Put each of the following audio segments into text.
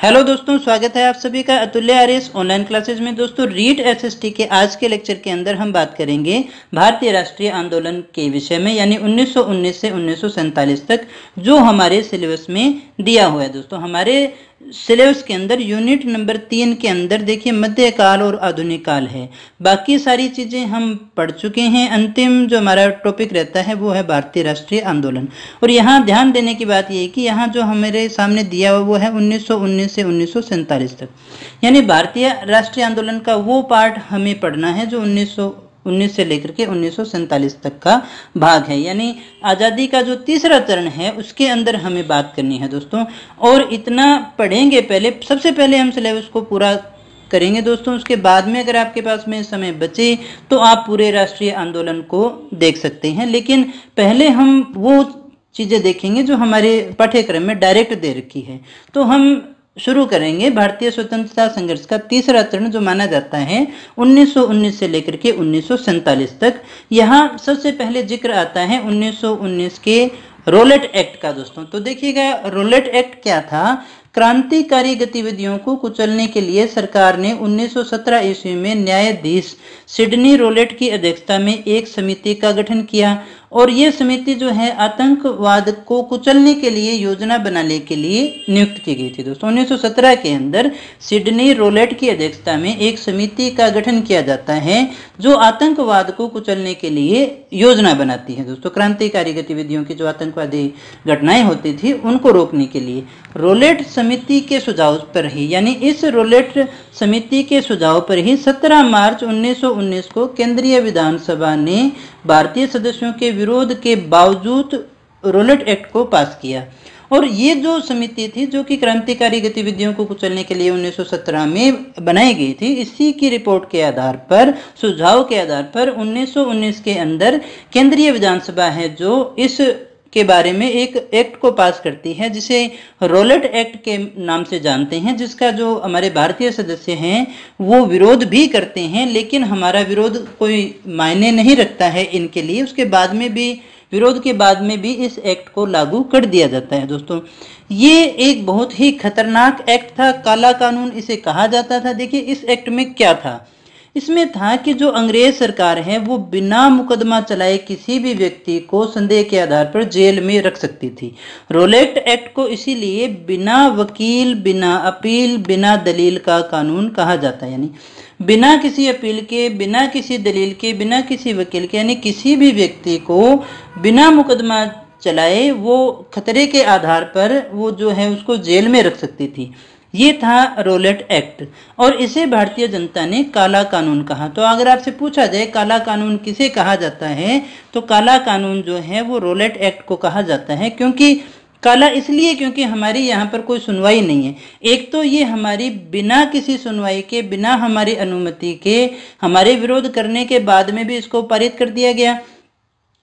Hello दोस्तों, स्वागत है आप सभी का अतुल्य आर्यस ऑनलाइन क्लासेज में। दोस्तों, रीट एसएसटी के आज के लेक्चर के अंदर हम बात करेंगे भारतीय राष्ट्रीय आंदोलन के विषय में, यानी 1919 से 1947 तक जो हमारे सिलेबस में दिया हुआ है। दोस्तों, हमारे सिलेबस के अंदर यूनिट नंबर 3 के अंदर देखिए मध्यकाल और आधुनिक काल है। बाकी सारी चीज़ें हम पढ़ चुके हैं। अंतिम जो हमारा टॉपिक रहता है वो है भारतीय राष्ट्रीय आंदोलन। और यहाँ ध्यान देने की बात ये है कि यहाँ जो हमारे सामने दिया हुआ वो है 1919 से 1947 तक, यानी भारतीय राष्ट्रीय आंदोलन का वो पार्ट हमें पढ़ना है जो 1919 से लेकर के 1947 तक का भाग है, यानी आज़ादी का जो तीसरा चरण है उसके अंदर हमें बात करनी है दोस्तों। और इतना पढ़ेंगे, पहले सबसे पहले हम सिलेबस को पूरा करेंगे दोस्तों। उसके बाद में अगर आपके पास में समय बचे तो आप पूरे राष्ट्रीय आंदोलन को देख सकते हैं, लेकिन पहले हम वो चीज़ें देखेंगे जो हमारे पाठ्यक्रम में डायरेक्ट दे रखी है। तो हम शुरू करेंगे भारतीय स्वतंत्रता संघर्ष का तीसरा चरण जो माना जाता है 1919 से लेकर के 1947 तक। यहाँ सबसे पहले जिक्र आता है 1919 के रोलेट एक्ट का दोस्तों। तो देखिएगा, रोलेट एक्ट क्या था। क्रांतिकारी गतिविधियों को कुचलने के लिए सरकार ने 1917 ईस्वी में न्यायाधीश सिडनी रोलेट की अध्यक्षता में एक समिति का गठन किया, और ये समिति जो है आतंकवाद को कुचलने के लिए योजना बनाने के लिए नियुक्त की गई थी दोस्तों। 1917 के अंदर सिडनी रोलेट की अध्यक्षता में एक समिति का गठन किया जाता है जो आतंकवाद को कुचलने के लिए योजना बनाती है दोस्तों। क्रांतिकारी गतिविधियों की जो आतंकवादी घटनाएं होती थी उनको रोकने के लिए रोलेट समिति के सुझाव पर ही, यानी इस रोलेट समिति के सुझाव पर ही 17 मार्च 1919 को केंद्रीय विधानसभा ने भारतीय सदस्यों के विरोध के बावजूद रोलेट एक्ट को पास किया। और ये जो समिति थी जो कि क्रांतिकारी गतिविधियों को कुचलने के लिए 1917 में बनाई गई थी, इसी की रिपोर्ट के आधार पर, सुझाव के आधार पर 1919 के अंदर केंद्रीय विधानसभा है जो इस के बारे में एक एक्ट को पास करती है जिसे रोलेट एक्ट के नाम से जानते हैं, जिसका जो हमारे भारतीय सदस्य हैं वो विरोध भी करते हैं, लेकिन हमारा विरोध कोई मायने नहीं रखता है इनके लिए। उसके बाद में भी, विरोध के बाद में भी इस एक्ट को लागू कर दिया जाता है दोस्तों। ये एक बहुत ही खतरनाक एक्ट था, काला कानून इसे कहा जाता था। देखिए इस एक्ट में क्या था। इसमें था कि जो अंग्रेज सरकार है वो बिना मुकदमा चलाए किसी भी व्यक्ति को संदेह के आधार पर जेल में रख सकती थी। रोलेट एक्ट को इसीलिए बिना वकील, बिना अपील, बिना दलील का कानून कहा जाता है, यानी बिना किसी अपील के, बिना किसी दलील के, बिना किसी वकील के, यानी किसी भी व्यक्ति को बिना मुकदमा चलाए वो खतरे के आधार पर वो जो है उसको जेल में रख सकती थी। ये था रोलेट एक्ट, और इसे भारतीय जनता ने काला कानून कहा। तो अगर आपसे पूछा जाए काला कानून किसे कहा जाता है, तो काला कानून जो है वो रोलेट एक्ट को कहा जाता है। क्योंकि काला इसलिए क्योंकि हमारी यहाँ पर कोई सुनवाई नहीं है। एक तो ये हमारी बिना किसी सुनवाई के, बिना हमारी अनुमति के, हमारे विरोध करने के बाद में भी इसको पारित कर दिया गया।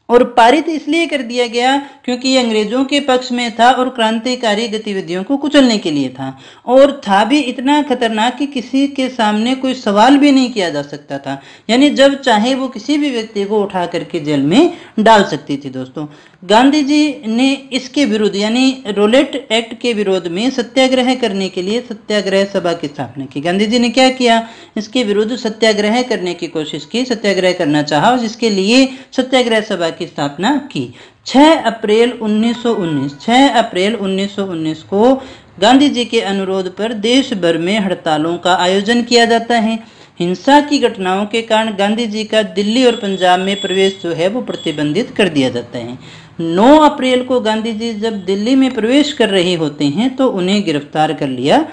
और पारित इसलिए कर दिया गया क्योंकि ये अंग्रेजों के पक्ष में था और क्रांतिकारी गतिविधियों को कुचलने के लिए था, और था भी इतना खतरनाक कि किसी के सामने कोई सवाल भी नहीं किया जा सकता था, यानी जब चाहे वो किसी भी व्यक्ति को उठा करके जेल में डाल सकती थी दोस्तों। गांधी जी ने इसके विरुद्ध, यानी रोलेट एक्ट के विरोध में सत्याग्रह करने के लिए सत्याग्रह सभा की स्थापना की। गांधी जी ने क्या किया, इसके विरुद्ध सत्याग्रह करने की कोशिश की, सत्याग्रह करना चाहा, जिसके लिए सत्याग्रह सभा की स्थापना की। 6 अप्रैल 1919 को गांधी जी के अनुरोध पर देश भर में हड़तालों का आयोजन किया जाता है। हिंसा की घटनाओं के कारण गांधी जी का दिल्ली और पंजाब में प्रवेश जो है वो प्रतिबंधित कर दिया जाता है। 9 अप्रैल को गांधी जी जब दिल्ली में प्रवेश कर रहे होते हैं तो उन्हें गिरफ्तार कर लिया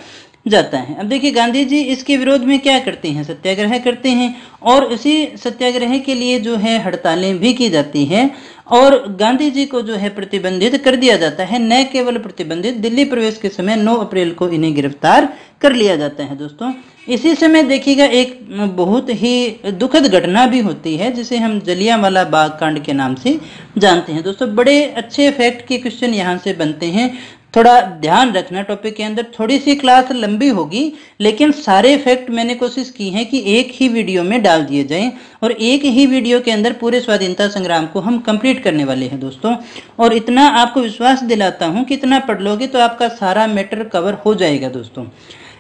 जाता है। अब देखिए गांधी जी इसके विरोध में क्या करते हैं, सत्याग्रह करते हैं, और उसी सत्याग्रह के लिए जो है हड़तालें भी की जाती है, और गांधी जी को जो है प्रतिबंधित कर दिया जाता है। न केवल प्रतिबंधित, दिल्ली प्रवेश के समय 9 अप्रैल को इन्हें गिरफ्तार कर लिया जाता है दोस्तों। इसी समय देखिएगा एक बहुत ही दुखद घटना भी होती है जिसे हम जलियांवाला बाग कांड के नाम से जानते हैं दोस्तों। बड़े अच्छे फैक्ट के क्वेश्चन यहाँ से बनते हैं। थोड़ा ध्यान रखना टॉपिक के अंदर, थोड़ी सी क्लास लंबी होगी लेकिन सारे फैक्ट मैंने कोशिश की है कि एक ही वीडियो में डाल दिए जाएं और एक ही वीडियो के अंदर पूरे स्वाधीनता संग्राम को हम कंप्लीट करने वाले हैं दोस्तों। और इतना आपको विश्वास दिलाता हूं कि इतना पढ़ लोगे तो आपका सारा मैटर कवर हो जाएगा दोस्तों।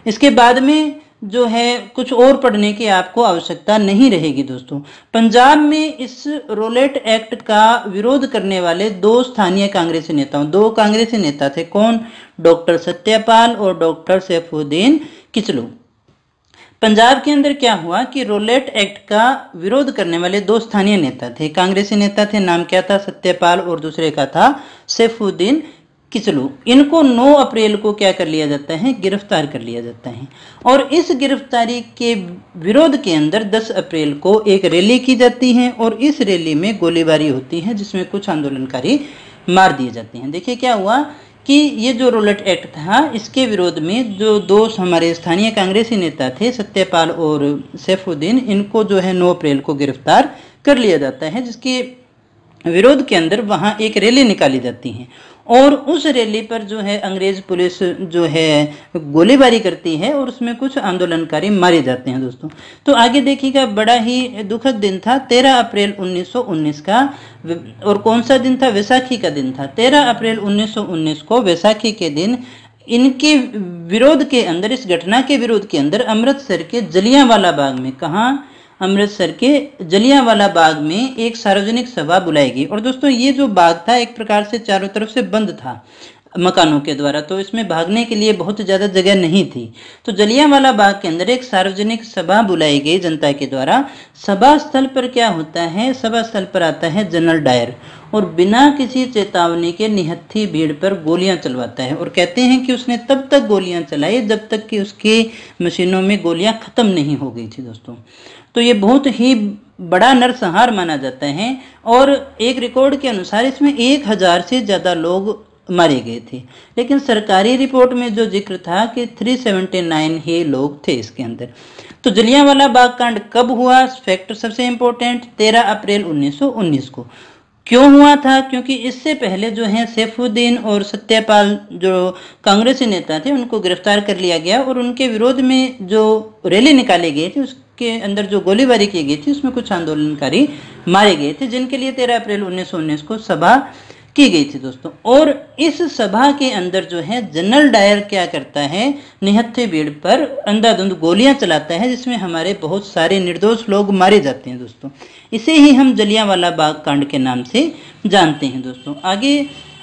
इसके बाद में जो है कुछ और पढ़ने की आपको आवश्यकता नहीं रहेगी दोस्तों। पंजाब में इस रोलेट एक्ट का विरोध करने वाले दो स्थानीय कांग्रेसी नेताओं, दो कांग्रेसी नेता थे, कौन? डॉक्टर सत्यपाल और डॉक्टर सैफुद्दीन किचलू। पंजाब के अंदर क्या हुआ कि रोलेट एक्ट का विरोध करने वाले दो स्थानीय नेता थे, कांग्रेसी नेता थे, नाम क्या था? सत्यपाल, और दूसरे का था सैफुद्दीन किचलू। इनको 9 अप्रैल को क्या कर लिया जाता है? गिरफ्तार कर लिया जाता है। और इस गिरफ्तारी के विरोध के अंदर 10 अप्रैल को एक रैली की जाती है और इस रैली में गोलीबारी होती है जिसमें कुछ आंदोलनकारी मार दिए जाते हैं। देखिए क्या हुआ कि ये जो रोलेट एक्ट था इसके विरोध में जो दो हमारे स्थानीय कांग्रेसी नेता थे सत्यपाल और सैफुद्दीन, इनको जो है 9 अप्रैल को गिरफ्तार कर लिया जाता है, जिसके विरोध के अंदर वहां एक रैली निकाली जाती है और उस रैली पर जो है अंग्रेज पुलिस जो है गोलीबारी करती है और उसमें कुछ आंदोलनकारी मारे जाते हैं दोस्तों। तो आगे देखिएगा, बड़ा ही दुखद दिन था 13 अप्रैल 1919 का। और कौन सा दिन था? वैसाखी का दिन था। 13 अप्रैल 1919 को वैसाखी के दिन इनके विरोध के अंदर, इस घटना के विरोध के अंदर अमृतसर के जलियांवाला बाग में, कहाँ? अमृतसर के जलियांवाला बाग में एक सार्वजनिक सभा बुलाई गई। और दोस्तों ये जो बाग था एक प्रकार से चारों तरफ से बंद था मकानों के द्वारा, तो इसमें भागने के लिए बहुत ज़्यादा जगह नहीं थी। तो जलियांवाला बाग के अंदर एक सार्वजनिक सभा बुलाई गई जनता के द्वारा। सभा स्थल पर क्या होता है? सभा स्थल पर आता है जनरल डायर और बिना किसी चेतावनी के निहत्थी भीड़ पर गोलियां चलवाता है। और कहते हैं कि उसने तब तक गोलियां चलाई जब तक कि उसकी मशीनों में गोलियां खत्म नहीं हो गई थी दोस्तों। तो ये बहुत ही बड़ा नरसंहार माना जाता है और एक रिकॉर्ड के अनुसार इसमें 1000 से ज़्यादा लोग मारे गए थे, लेकिन सरकारी रिपोर्ट में जो जिक्र था कि 379 ही लोग थे इसके अंदर। तो जलियांवाला बाग कांड कब हुआ? फैक्ट सबसे इंपॉर्टेंट, 13 अप्रैल 1919 को। क्यों हुआ था? क्योंकि इससे पहले जो है सैफुद्दीन और सत्यपाल जो कांग्रेसी नेता थे उनको गिरफ्तार कर लिया गया और उनके विरोध में जो रैली निकाली गई थी उसके अंदर जो गोलीबारी की गई थी उसमें कुछ आंदोलनकारी मारे गए थे, जिनके लिए 13 अप्रैल 1919 को सभा की गई थी दोस्तों। और इस सभा के अंदर जो है जनरल डायर क्या करता है? निहत्थे भीड़ पर अंधाधुंध गोलियां चलाता है जिसमें हमारे बहुत सारे निर्दोष लोग मारे जाते हैं दोस्तों। इसे ही हम जलियांवाला बाग कांड के नाम से जानते हैं दोस्तों। आगे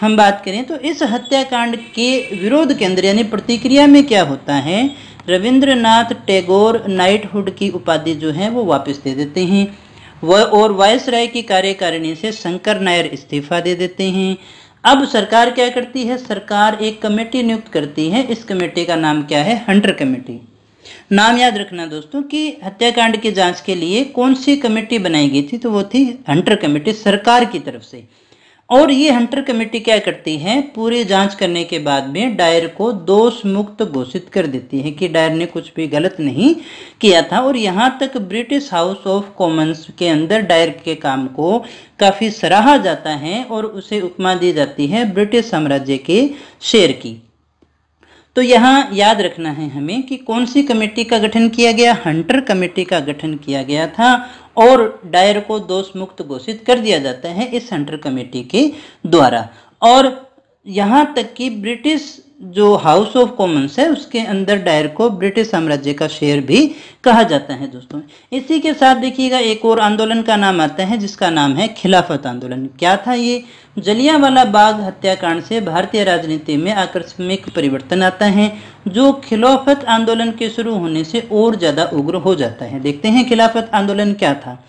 हम बात करें तो इस हत्याकांड के विरोध के अंदर यानी प्रतिक्रिया में क्या होता है? रविंद्रनाथ टैगोर नाइटहुड की उपाधि जो है वो वापस दे देते हैं और वायसराय की कार्यकारिणी से शंकर नायर इस्तीफा दे देते हैं। अब सरकार क्या करती है? सरकार एक कमेटी नियुक्त करती है। इस कमेटी का नाम क्या है? Hunter committee. नाम याद रखना दोस्तों कि हत्याकांड की जांच के लिए कौन सी कमेटी बनाई गई थी, तो वो थी हंटर कमेटी सरकार की तरफ से। और ये हंटर कमेटी क्या करती है? पूरी जांच करने के बाद में डायर को दोष मुक्त घोषित कर देती है कि डायर ने कुछ भी गलत नहीं किया था। और यहाँ तक ब्रिटिश हाउस ऑफ कॉमन्स के अंदर डायर के काम को काफ़ी सराहा जाता है और उसे उपमा दी जाती है ब्रिटिश साम्राज्य के शेर की। तो यहाँ याद रखना है हमें कि कौन सी कमेटी का गठन किया गया? हंटर कमेटी का गठन किया गया था और डायर को दोष मुक्त घोषित कर दिया जाता है इस हंटर कमेटी के द्वारा। और यहाँ तक कि ब्रिटिश जो हाउस ऑफ कॉमन्स है उसके अंदर डायर को ब्रिटिश साम्राज्य का शेर भी कहा जाता है दोस्तों। इसी के साथ देखिएगा एक और आंदोलन का नाम आता है जिसका नाम है खिलाफत आंदोलन। क्या था ये? जलियांवाला बाग हत्याकांड से भारतीय राजनीति में आकस्मिक परिवर्तन आता है जो खिलाफत आंदोलन के शुरू होने से और ज़्यादा उग्र हो जाता है। देखते हैं खिलाफत आंदोलन क्या था।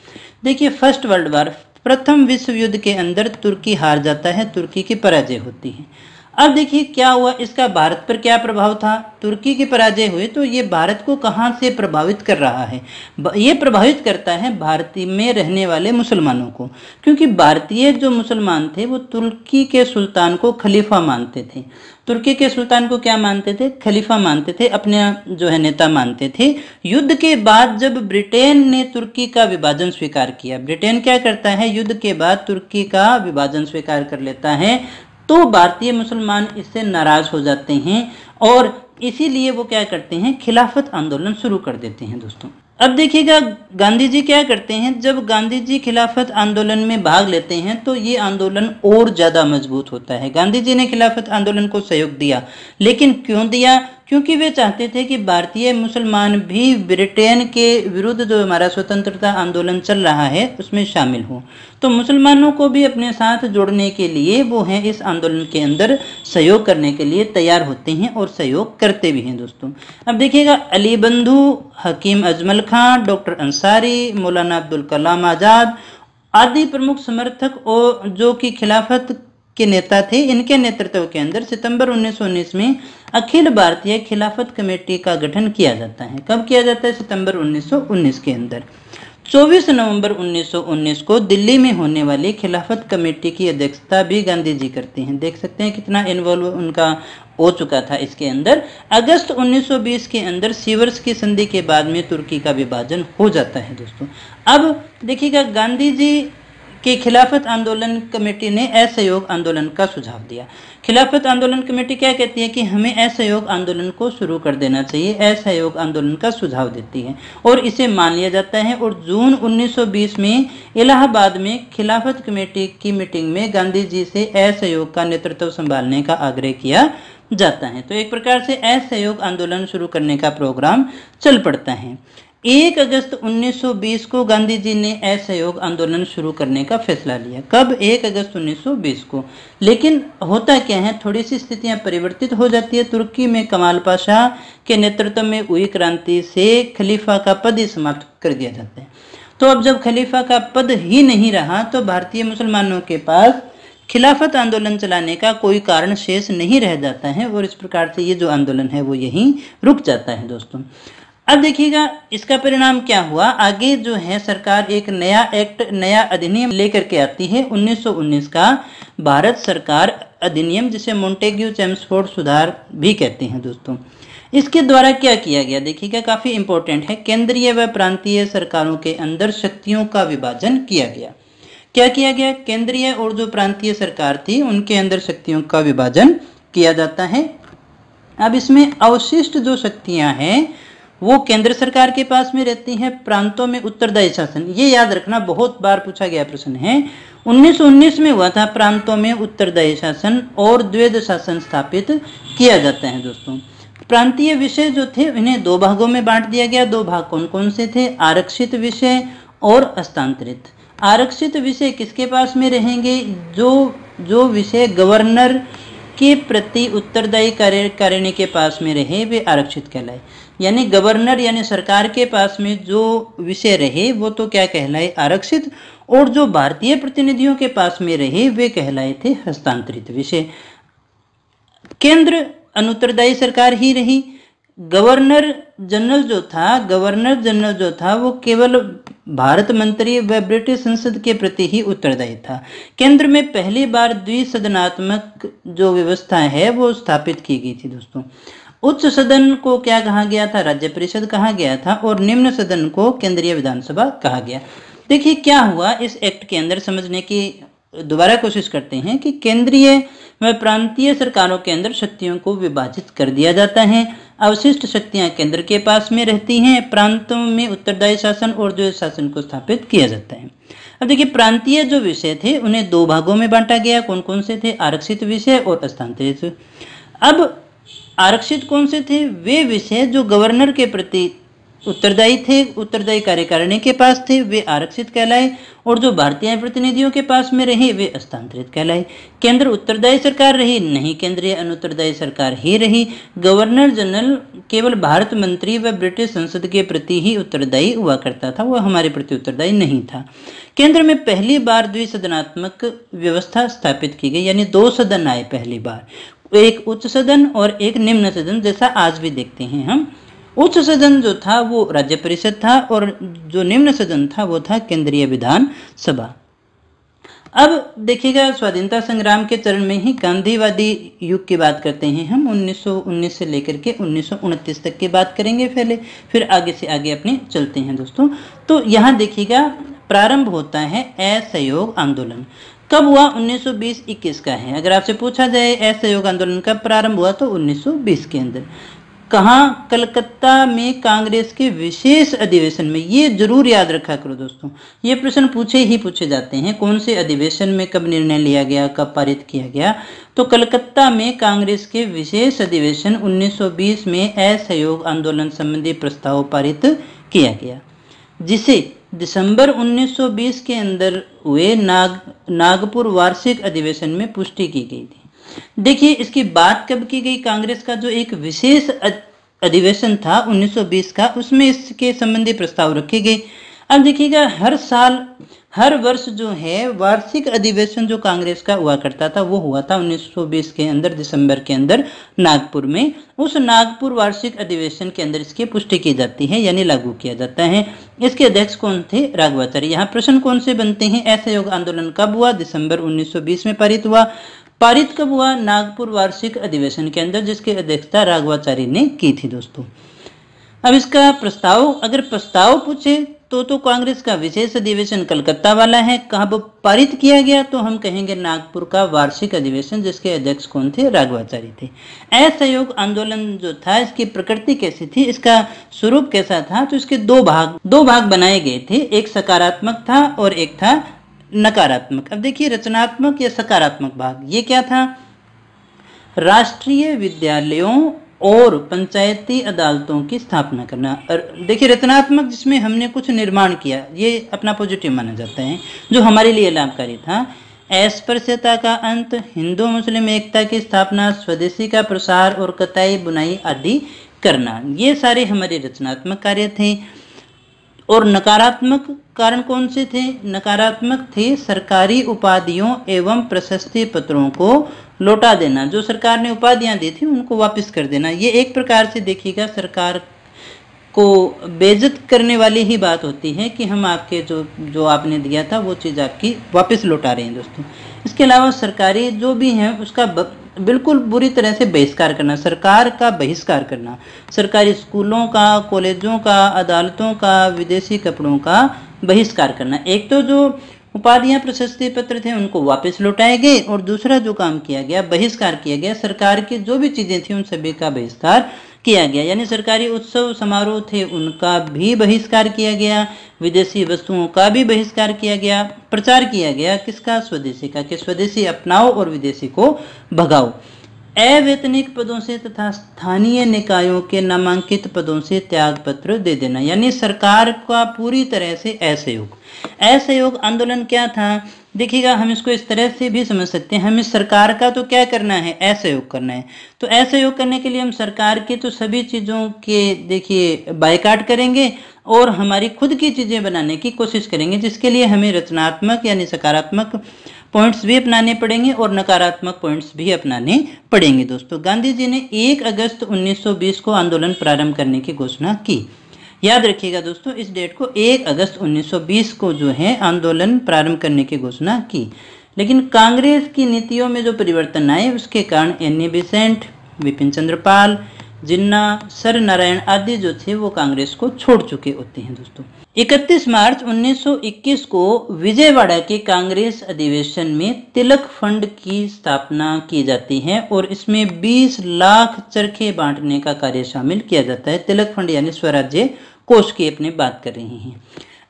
देखिए फर्स्ट वर्ल्ड वार, प्रथम विश्व युद्ध के अंदर तुर्की हार जाता है, तुर्की की पराजय होती है। अब देखिए क्या हुआ, इसका भारत पर क्या प्रभाव था? तुर्की की पराजय हुई तो ये भारत को कहाँ से प्रभावित कर रहा है? ये प्रभावित करता है भारतीय में रहने वाले मुसलमानों को, क्योंकि भारतीय जो मुसलमान थे वो तुर्की के सुल्तान को खलीफा मानते थे। तुर्की के सुल्तान को क्या मानते थे? खलीफा मानते थे, अपने जो है नेता मानते थे। युद्ध के बाद जब ब्रिटेन ने तुर्की का विभाजन स्वीकार किया, ब्रिटेन क्या करता है? युद्ध के बाद तुर्की का विभाजन स्वीकार कर लेता है, तो भारतीय मुसलमान इससे नाराज हो जाते हैं और इसीलिए वो क्या करते हैं, खिलाफत आंदोलन शुरू कर देते हैं दोस्तों। अब देखिएगा गांधी जी क्या करते हैं, जब गांधी जी खिलाफत आंदोलन में भाग लेते हैं तो ये आंदोलन और ज्यादा मजबूत होता है। गांधी जी ने खिलाफत आंदोलन को सहयोग दिया, लेकिन क्यों दिया, क्योंकि वे चाहते थे कि भारतीय मुसलमान भी ब्रिटेन के विरुद्ध जो हमारा स्वतंत्रता आंदोलन चल रहा है उसमें शामिल हो। तो मुसलमानों को भी अपने साथ जोड़ने के लिए वो हैं इस आंदोलन के अंदर सहयोग करने के लिए तैयार होते हैं और सहयोग करते भी हैं दोस्तों। अब देखिएगा अली बंधु, हकीम अजमल खां, डॉक्टर अंसारी, मौलाना अब्दुल कलाम आज़ाद आदि प्रमुख समर्थक और जो कि खिलाफत के नेता थे, इनके नेतृत्व के अंदर सितंबर 1919 में अखिल भारतीय खिलाफत कमेटी का गठन किया जाता है। कब किया जाता है, सितंबर 1919 के अंदर। 24 नवंबर 1919 को दिल्ली में होने वाली खिलाफत कमेटी की अध्यक्षता भी गांधी जी करते हैं। देख सकते हैं कितना इन्वॉल्व उनका हो चुका था इसके अंदर। अगस्त 1920 के अंदर सीवर्स की संधि के बाद में तुर्की का विभाजन हो जाता है दोस्तों। अब देखिएगा गांधी जी के खिलाफत आंदोलन कमेटी ने असहयोग आंदोलन का सुझाव दिया। खिलाफत आंदोलन कमेटी क्या कहती है कि हमें असहयोग आंदोलन को शुरू कर देना चाहिए, असहयोग आंदोलन का सुझाव देती है और इसे मान लिया जाता है। और जून 1920 में इलाहाबाद में खिलाफत कमेटी की मीटिंग में गांधी जी से असहयोग का नेतृत्व संभालने का आग्रह किया जाता है। तो एक प्रकार से असहयोग आंदोलन शुरू करने का प्रोग्राम चल पड़ता है। 1 अगस्त 1920 को गांधी जी ने असहयोग आंदोलन शुरू करने का फैसला लिया। कब, 1 अगस्त 1920 को। लेकिन होता क्या है, थोड़ी सी स्थितियां परिवर्तित हो जाती है। तुर्की में कमाल पाशा के नेतृत्व में हुई क्रांति से खलीफा का पद ही समाप्त कर दिया जाता है। तो अब जब खलीफा का पद ही नहीं रहा तो भारतीय मुसलमानों के पास खिलाफत आंदोलन चलाने का कोई कारण शेष नहीं रह जाता है और इस प्रकार से ये जो आंदोलन है वो यहीं रुक जाता है दोस्तों। अब देखिएगा इसका परिणाम क्या हुआ। आगे जो है सरकार एक नया एक्ट, नया अधिनियम लेकर के आती है 1919 का भारत सरकार अधिनियम, जिसे मोंटेग्यू चेम्सफोर्ड सुधार भी कहते हैं दोस्तों। इसके द्वारा क्या किया गया, देखिएगा काफी इंपॉर्टेंट है। केंद्रीय व प्रांतीय सरकारों के अंदर शक्तियों का विभाजन किया गया। क्या किया गया, केंद्रीय और जो प्रांतीय सरकार थी उनके अंदर शक्तियों का विभाजन किया जाता है। अब इसमें अवशिष्ट जो शक्तियां हैं वो केंद्र सरकार के पास में रहती है, प्रांतों में उत्तरदायी शासन। ये याद रखना, बहुत बार पूछा गया प्रश्न है। 1919 में हुआ था प्रांतों में उत्तरदायी शासन और द्वैध शासन स्थापित किया जाता है दोस्तों। प्रांतीय विषय जो थे इन्हें 2 भागों में बांट दिया गया। 2 भाग कौन कौन से थे, आरक्षित विषय और हस्तांतरित। आरक्षित विषय किसके पास में रहेंगे, जो विषय गवर्नर के प्रति उत्तरदायी कार्यकारिणी के पास में रहे वे आरक्षित कहलाए। यानी गवर्नर यानी सरकार के पास में जो विषय रहे वो तो क्या कहलाए, आरक्षित, और जो भारतीय प्रतिनिधियों के पास में रहे वे कहलाए थे हस्तांतरित विषय। केंद्र अनुत्तरदायी सरकार ही रही। गवर्नर जनरल जो था वो केवल भारत मंत्री व ब्रिटिश संसद के प्रति ही उत्तरदायी था। केंद्र में पहली बार द्विसदनात्मक जो व्यवस्था है वो स्थापित की गई थी दोस्तों। उच्च सदन को क्या कहा गया था, राज्य परिषद कहा गया था, और निम्न सदन को केंद्रीय विधानसभा कहा गया। देखिए क्या हुआ इस एक्ट के अंदर, समझने की दोबारा कोशिश करते हैं कि केंद्रीय व प्रांतीय सरकारों के अंदर शक्तियों को विभाजित कर दिया जाता है। अवशिष्ट शक्तियां केंद्र के पास में रहती हैं, प्रांतों में उत्तरदायी शासन और द्वैध शासन को स्थापित किया जाता है। अब देखिए प्रांतीय जो विषय थे उन्हें 2 भागों में बांटा गया। कौन कौन से थे, आरक्षित विषय और हस्तांतरित। अब आरक्षित कौन से थे, वे विषय जो गवर्नर के प्रति उत्तरदायी थे, उत्तरदायी कार्यकारिणी के पास थे, वे आरक्षित कहलाए, और जो भारतीय प्रतिनिधियों के पास में रहे वे हस्तांतरित कहलाए। केंद्र उत्तरदायी सरकार रही नहीं, केंद्रीय अनुत्तरदायी सरकार ही रही। गवर्नर जनरल केवल भारत मंत्री व ब्रिटिश संसद के प्रति ही उत्तरदायी हुआ करता था, वह हमारे प्रति उत्तरदायी नहीं था। केंद्र में पहली बार द्विसदनात्मक व्यवस्था स्थापित की गई, यानी 2 सदन आए पहली बार, एक उच्च सदन और एक निम्न सदन, जैसा आज भी देखते हैं हम। उच्च सदन जो था वो राज्य परिषद था और जो निम्न सदन था वो था केंद्रीय विधान सभा। अब देखिएगा स्वाधीनता संग्राम के चरण में ही गांधीवादी युग की बात करते हैं हम। 1919 से लेकर के 1929 तक की बात करेंगे पहले, फिर आगे से आगे अपने चलते हैं दोस्तों। तो यहाँ देखिएगा प्रारंभ होता है असहयोग आंदोलन। कब हुआ? 1920-21 का है। अगर आपसे पूछा जाए असहयोग आंदोलन कब प्रारंभ हुआ तो 1920 के अंदर। कहाँ? कलकत्ता में कांग्रेस के विशेष अधिवेशन में। ये जरूर याद रखा करो दोस्तों, ये प्रश्न पूछे जाते हैं, कौन से अधिवेशन में कब निर्णय लिया गया, कब पारित किया गया। तो कलकत्ता में कांग्रेस के विशेष अधिवेशन 1920 में असहयोग आंदोलन संबंधी प्रस्ताव पारित किया गया, जिसे दिसंबर 1920 के अंदर हुए नागपुर वार्षिक अधिवेशन में पुष्टि की गई थी। देखिए इसकी बात कब की गई? कांग्रेस का जो एक विशेष अधिवेशन था 1920 का, उसमें इसके संबंधी प्रस्ताव रखे गए। अब देखिएगा, हर वर्ष जो है वार्षिक अधिवेशन जो कांग्रेस का हुआ करता था वो हुआ था 1920 के अंदर दिसंबर के अंदर नागपुर में। उस नागपुर वार्षिक अधिवेशन के अंदर इसकी पुष्टि की जाती है, यानी लागू किया जाता है। इसके अध्यक्ष कौन थे? राघवाचारी। यहाँ प्रश्न कौन से बनते हैं? असहयोग आंदोलन कब हुआ? दिसंबर 1920 में पारित हुआ। पारित कब हुआ? नागपुर वार्षिक अधिवेशन के अंदर, जिसकी अध्यक्षता राघवाचारी ने की थी दोस्तों। अब इसका प्रस्ताव, अगर प्रस्ताव पूछे तो कांग्रेस का विशेष अधिवेशन कलकत्ता वाला है। कहाँ पारित किया गया? तो हम कहेंगे नागपुर का वार्षिक अधिवेशन, जिसके अध्यक्ष कौन थे? राघवाचारी थे। असहयोग आंदोलन जो था, इसकी प्रकृति कैसी थी, इसका स्वरूप कैसा था? तो इसके दो भाग बनाए गए थे। एक सकारात्मक था और एक था नकारात्मक। अब देखिए, रचनात्मक या सकारात्मक भाग, ये क्या था? राष्ट्रीय विद्यालयों और पंचायती अदालतों की स्थापना करना। और देखिए, रचनात्मक जिसमें हमने कुछ निर्माण किया, ये अपना पॉजिटिव माना जाता है, जो हमारे लिए लाभकारी था। अस्पृश्यता का अंत, हिंदू मुस्लिम एकता की स्थापना, स्वदेशी का प्रसार और कताई बुनाई आदि करना, ये सारे हमारे रचनात्मक कार्य थे। और नकारात्मक कारण कौन से थे? नकारात्मक थे सरकारी उपाधियों एवं प्रशस्ति पत्रों को लौटा देना। जो सरकार ने उपाधियां दी थी उनको वापस कर देना। ये एक प्रकार से देखिएगा सरकार को बेइज्जत करने वाली ही बात होती है कि हम आपके जो आपने दिया था वो चीज़ आपकी वापस लौटा रहे हैं दोस्तों। इसके अलावा सरकारी जो भी हैं उसका बिल्कुल बुरी तरह से बहिष्कार करना, सरकार का बहिष्कार करना, सरकारी स्कूलों का, कॉलेजों का, अदालतों का, विदेशी कपड़ों का बहिष्कार करना। एक तो जो उपाधियां प्रशस्ति पत्र थे उनको वापस लौटाए गए, और दूसरा जो काम किया गया, बहिष्कार किया गया, सरकार की जो भी चीजें थी उन सभी का बहिष्कार किया गया। यानी सरकारी उत्सव समारोह थे उनका भी बहिष्कार किया गया, विदेशी वस्तुओं का भी बहिष्कार किया गया, प्रचार किया गया किसका? स्वदेशी का, कि स्वदेशी अपनाओ और विदेशी को भगाओ। अवैतनिक पदों से तथा स्थानीय निकायों के नामांकित पदों से त्याग पत्र दे देना, यानी सरकार का पूरी तरह से असहयोग आंदोलन क्या था? देखिएगा, हम इसको इस तरह से भी समझ सकते हैं, हमें सरकार का तो क्या करना है? असहयोग करना है। तो असहयोग करने के लिए हम सरकार की तो सभी चीज़ों के देखिए बायकाट करेंगे और हमारी खुद की चीज़ें बनाने की कोशिश करेंगे, जिसके लिए हमें रचनात्मक यानी सकारात्मक पॉइंट्स भी अपनाने पड़ेंगे और नकारात्मक पॉइंट्स भी अपनाने पड़ेंगे दोस्तों। गांधी जी ने 1 अगस्त 1920 को आंदोलन प्रारंभ करने की घोषणा की। याद रखिएगा दोस्तों, इस डेट को 1 अगस्त 1920 को जो है आंदोलन प्रारंभ करने की घोषणा की। लेकिन कांग्रेस की नीतियों में जो परिवर्तन आए उसके कारण एन.ए. बेसेंट, विपिन चंद्र पाल, जिन्ना, सर नारायण आदि जो थे वो कांग्रेस को छोड़ चुके होते हैं दोस्तों। 31 मार्च 1921 को विजयवाड़ा के कांग्रेस अधिवेशन में तिलक फंड की स्थापना की जाती है और इसमें 20 लाख चरखे बांटने का कार्य शामिल किया जाता है। तिलक फंड यानी स्वराज्य कोष की अपनी बात कर रहे हैं।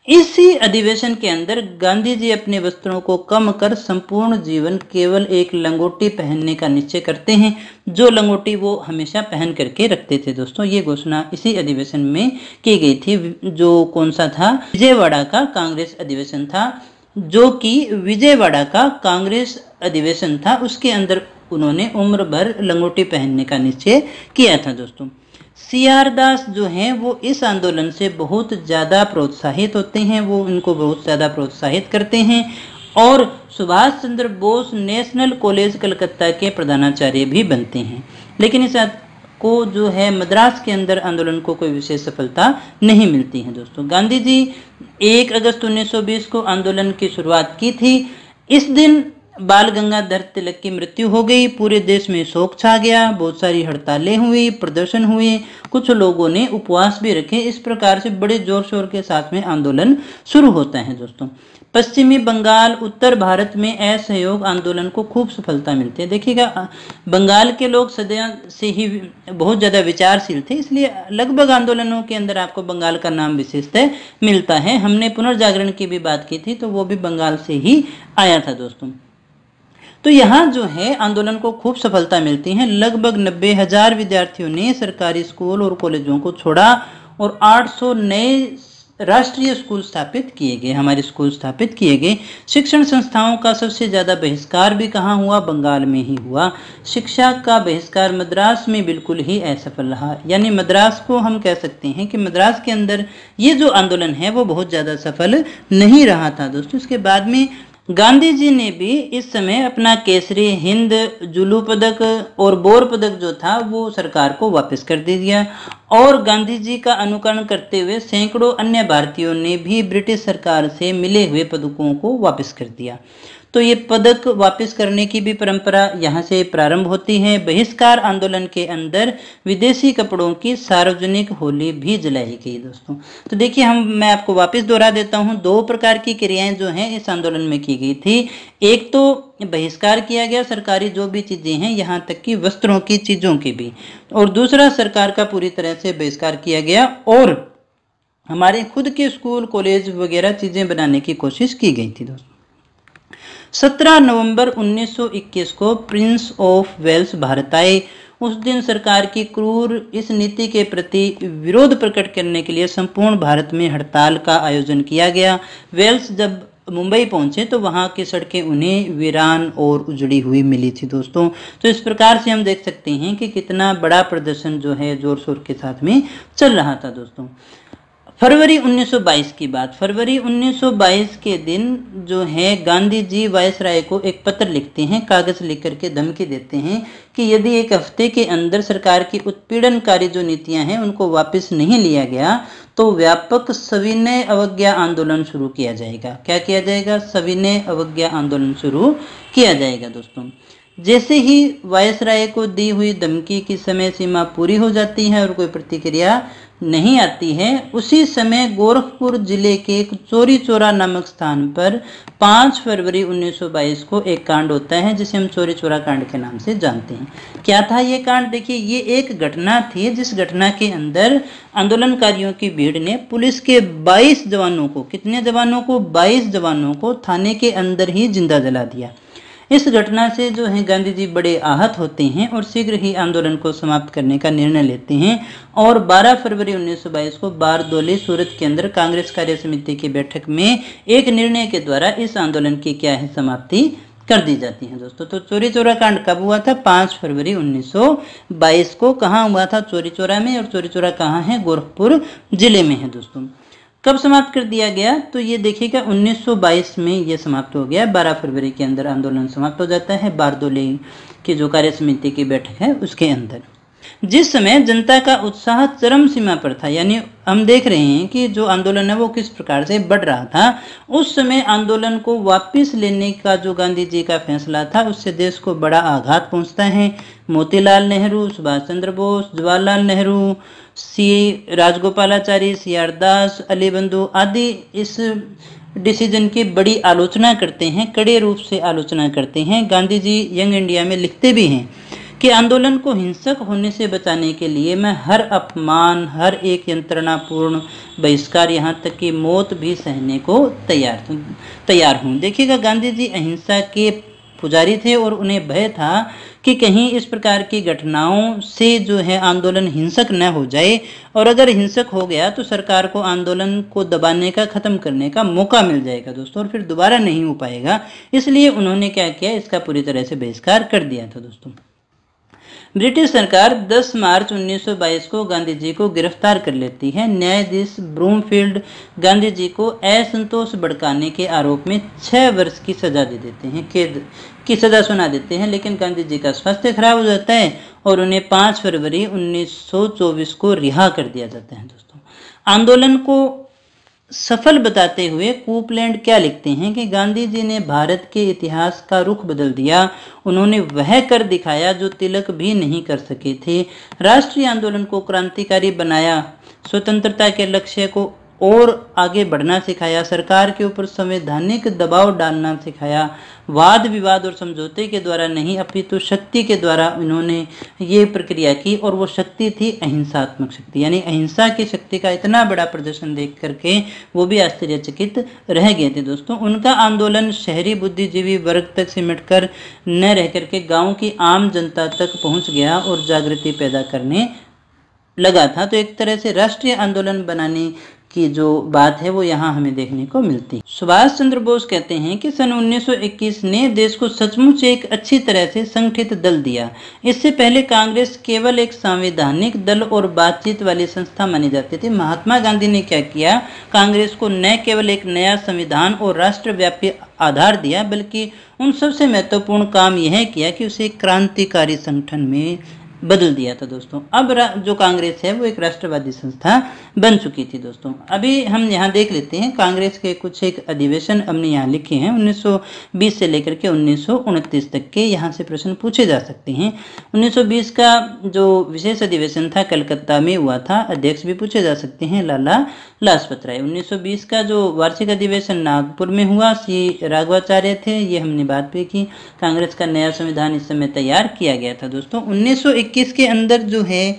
इसी अधिवेशन के अंदर गांधी जी अपने वस्त्रों को कम कर संपूर्ण जीवन केवल एक लंगोटी पहनने का निश्चय करते हैं, जो लंगोटी वो हमेशा पहन करके रखते थे दोस्तों। ये घोषणा इसी अधिवेशन में की गई थी, जो कौन सा था? विजयवाड़ा का कांग्रेस अधिवेशन था, जो कि विजयवाड़ा का कांग्रेस अधिवेशन था। उसके अंदर उन्होंने उम्र भर लंगोटी पहनने का निश्चय किया था दोस्तों। सी.आर. दास जो हैं वो इस आंदोलन से बहुत ज़्यादा प्रोत्साहित होते हैं, वो उनको बहुत ज़्यादा प्रोत्साहित करते हैं और सुभाष चंद्र बोस नेशनल कॉलेज कलकत्ता के प्रधानाचार्य भी बनते हैं। लेकिन इस को जो है मद्रास के अंदर आंदोलन को कोई विशेष सफलता नहीं मिलती है दोस्तों। गांधी जी 1 अगस्त 1920 को आंदोलन की शुरुआत की थी। इस दिन बाल गंगाधर तिलक की मृत्यु हो गई। पूरे देश में शोक छा गया, बहुत सारी हड़तालें हुई, प्रदर्शन हुए, कुछ लोगों ने उपवास भी रखे। इस प्रकार से बड़े जोर शोर के साथ में आंदोलन शुरू होता है दोस्तों। पश्चिमी बंगाल, उत्तर भारत में असहयोग आंदोलन को खूब सफलता मिलती है। देखिएगा, बंगाल के लोग सदा से ही बहुत ज़्यादा विचारशील थे, इसलिए लगभग आंदोलनों के अंदर आपको बंगाल का नाम विशेषतः मिलता है। हमने पुनर्जागरण की भी बात की थी, तो वो भी बंगाल से ही आया था दोस्तों। तो यहाँ जो है आंदोलन को खूब सफलता मिलती है। लगभग 90,000 विद्यार्थियों ने सरकारी स्कूल और कॉलेजों को छोड़ा और 800 नए राष्ट्रीय स्कूल स्थापित किए गए, हमारे स्कूल स्थापित किए गए। शिक्षण संस्थाओं का सबसे ज़्यादा बहिष्कार भी कहाँ हुआ? बंगाल में ही हुआ। शिक्षा का बहिष्कार मद्रास में बिल्कुल ही असफल रहा, यानी मद्रास को हम कह सकते हैं कि मद्रास के अंदर ये जो आंदोलन है वो बहुत ज़्यादा सफल नहीं रहा था दोस्तों। इसके बाद में गांधी जी ने भी इस समय अपना केसरी हिंद, जुलू पदक और बोर पदक जो था वो सरकार को वापस कर दे दिया, और गांधी जी का अनुकरण करते हुए सैकड़ों अन्य भारतीयों ने भी ब्रिटिश सरकार से मिले हुए पदकों को वापस कर दिया। तो ये पदक वापस करने की भी परंपरा यहाँ से प्रारंभ होती है। बहिष्कार आंदोलन के अंदर विदेशी कपड़ों की सार्वजनिक होली भी जलाई गई दोस्तों। तो देखिए, मैं आपको वापस दोहरा देता हूँ, दो प्रकार की क्रियाएं जो हैं इस आंदोलन में की गई थी। एक तो बहिष्कार किया गया सरकारी जो भी चीजें हैं, यहाँ तक कि वस्त्रों की चीजों की भी, और दूसरा सरकार का पूरी तरह से बहिष्कार किया गया और हमारे खुद के स्कूल कॉलेज वगैरह चीजें बनाने की कोशिश की गई थी दोस्तों। 17 नवंबर 1921 को प्रिंस ऑफ वेल्स भारत आए। उस दिन सरकार की क्रूर इस नीति के प्रति विरोध प्रकट करने के लिए संपूर्ण भारत में हड़ताल का आयोजन किया गया। वेल्स जब मुंबई पहुंचे तो वहां की सड़कें उन्हें वीरान और उजड़ी हुई मिली थी दोस्तों। तो इस प्रकार से हम देख सकते हैं कि कितना बड़ा प्रदर्शन जो है जोर शोर के साथ में चल रहा था दोस्तों। फरवरी 1922 की बात, फरवरी 1922 के दिन जो है गांधी जी वायसराय को एक पत्र लिखते हैं, कागज लिख करके धमकी देते हैं कि यदि एक हफ्ते के अंदर सरकार की उत्पीड़नकारी जो नीतियां हैं उनको वापस नहीं लिया गया तो व्यापक सविनय अवज्ञा आंदोलन शुरू किया जाएगा। क्या किया जाएगा? सविनय अवज्ञा आंदोलन शुरू किया जाएगा दोस्तों। जैसे ही वायसराय को दी हुई धमकी की समय सीमा पूरी हो जाती है और कोई प्रतिक्रिया नहीं आती है, उसी समय गोरखपुर जिले के एक चोरी चौरा नामक स्थान पर 5 फरवरी 1922 को एक कांड होता है जिसे हम चोरी चौरा कांड के नाम से जानते हैं। क्या था ये कांड? देखिए, ये एक घटना थी जिस घटना के अंदर आंदोलनकारियों की भीड़ ने पुलिस के 22 जवानों को, कितने जवानों को? 22 जवानों को थाने के अंदर ही जिंदा जला दिया। इस घटना से जो है गांधी जी बड़े आहत होते हैं और शीघ्र ही आंदोलन को समाप्त करने का निर्णय लेते हैं और 12 फरवरी 1922 को बारदोली सूरत के अंदर कांग्रेस कार्य समिति की बैठक में एक निर्णय के द्वारा इस आंदोलन की क्या है समाप्ति कर दी जाती है दोस्तों। तो चोरी चौरा कांड कब हुआ था? 5 फरवरी 1922 को। कहाँ हुआ था? चोरी चौरा में। और चोरी चौरा कहाँ है? गोरखपुर जिले में है दोस्तों। कब समाप्त कर दिया गया? तो ये देखिएगा 1922 में ये समाप्त हो गया। 12 फरवरी के अंदर आंदोलन समाप्त हो जाता है बारदोली की जो कार्य समिति की बैठक है उसके अंदर। जिस समय जनता का उत्साह चरम सीमा पर था, यानी हम देख रहे हैं कि जो आंदोलन है वो किस प्रकार से बढ़ रहा था, उस समय आंदोलन को वापस लेने का जो गांधी जी का फैसला था उससे देश को बड़ा आघात पहुंचता है। मोतीलाल नेहरू, सुभाष चंद्र बोस, जवाहरलाल नेहरू, सी राजगोपालाचारी, सीआर दास, अली बंधु आदि इस डिसीजन की बड़ी आलोचना करते हैं, कड़े रूप से आलोचना करते हैं। गांधी जी यंग इंडिया में लिखते भी हैं कि आंदोलन को हिंसक होने से बचाने के लिए मैं हर अपमान, हर एक यंत्रणापूर्ण बहिष्कार, यहाँ तक कि मौत भी सहने को तैयार हूँ। देखिएगा, गांधी जी अहिंसा के पुजारी थे और उन्हें भय था कि कहीं इस प्रकार की घटनाओं से जो है आंदोलन हिंसक न हो जाए, और अगर हिंसक हो गया तो सरकार को आंदोलन को दबाने का, खत्म करने का मौका मिल जाएगा दोस्तों, और फिर दोबारा नहीं हो पाएगा। इसलिए उन्होंने क्या किया? इसका पूरी तरह से बहिष्कार कर दिया था दोस्तों। ब्रिटिश सरकार 10 मार्च 1922 को गांधी जी को गिरफ्तार कर लेती है। न्यायाधीश ब्रूमफील्ड गांधी जी को असंतोष भड़काने के आरोप में 6 वर्ष की सजा दे देते हैं, कैद की सजा सुना देते हैं। लेकिन गांधी जी का स्वास्थ्य खराब हो जाता है और उन्हें 5 फरवरी 1924 को रिहा कर दिया जाता है दोस्तों। आंदोलन को सफल बताते हुए कूपलैंड क्या लिखते हैं कि गांधी जी ने भारत के इतिहास का रुख बदल दिया। उन्होंने वह कर दिखाया जो तिलक भी नहीं कर सके थे। राष्ट्रीय आंदोलन को क्रांतिकारी बनाया, स्वतंत्रता के लक्ष्य को और आगे बढ़ना सिखाया, सरकार के ऊपर संवैधानिक दबाव डालना सिखाया। वाद विवाद और समझौते के द्वारा नहीं अपितु शक्ति के द्वारा उन्होंने ये प्रक्रिया की, और वो शक्ति थी अहिंसात्मक शक्ति, यानी अहिंसा की शक्ति का इतना बड़ा प्रदर्शन देख करके वो भी आश्चर्यचकित रह गए थे दोस्तों। उनका आंदोलन शहरी बुद्धिजीवी वर्ग तक सिमट कर न रह करके गाँव की आम जनता तक पहुँच गया और जागृति पैदा करने लगा था। तो एक तरह से राष्ट्रीय आंदोलन बनाने की जो बात है वो यहाँ हमें देखने को मिलती है। सुभाष चंद्र बोस कहते हैं कि सन 1921 ने देश को सचमुच एक अच्छी तरह से संगठित दल दिया। इससे पहले कांग्रेस केवल एक संवैधानिक दल और बातचीत वाली संस्था मानी जाती थी। महात्मा गांधी ने क्या किया, कांग्रेस को न केवल एक नया संविधान और राष्ट्रव्यापी आधार दिया, बल्कि उन सबसे महत्वपूर्ण काम यह किया कि उसे क्रांतिकारी संगठन में बदल दिया था दोस्तों। अब जो कांग्रेस है वो एक राष्ट्रवादी संस्था बन चुकी थी दोस्तों। अभी हम यहाँ देख लेते हैं कांग्रेस के कुछ एक अधिवेशन हमने यहाँ लिखे हैं 1920 से लेकर के 1929 तक के, यहाँ से प्रश्न पूछे जा सकते हैं। 1920 का जो विशेष अधिवेशन था कलकत्ता में हुआ था, अध्यक्ष भी पूछे जा सकते हैं लाला लाजपत राय। 1920 का जो वार्षिक अधिवेशन नागपुर में हुआ, सी राघवाचार्य थे, ये हमने बात भी की। कांग्रेस का नया संविधान इस समय तैयार किया गया था दोस्तों। 1921 के अंदर जो है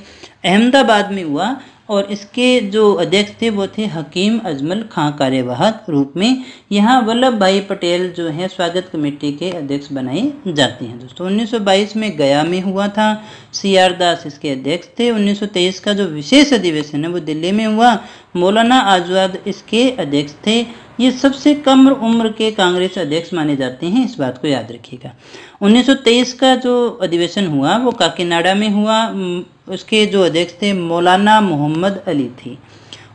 अहमदाबाद में हुआ, और इसके जो अध्यक्ष थे वो थे हकीम अजमल खां कार्यवाहक रूप में। यहाँ वल्लभ भाई पटेल जो है स्वागत कमेटी के अध्यक्ष बनाए जाते हैं दोस्तों। 1922 में गया में हुआ था, CR दास इसके अध्यक्ष थे। 1923 का जो विशेष अधिवेशन है वो दिल्ली में हुआ, मौलाना आजाद इसके अध्यक्ष थे। ये सबसे कम उम्र के कांग्रेस अध्यक्ष माने जाते हैं, इस बात को याद रखिएगा। 1923 का जो अधिवेशन हुआ वो काकीनाडा में हुआ, उसके जो अध्यक्ष थे मौलाना मोहम्मद अली थी।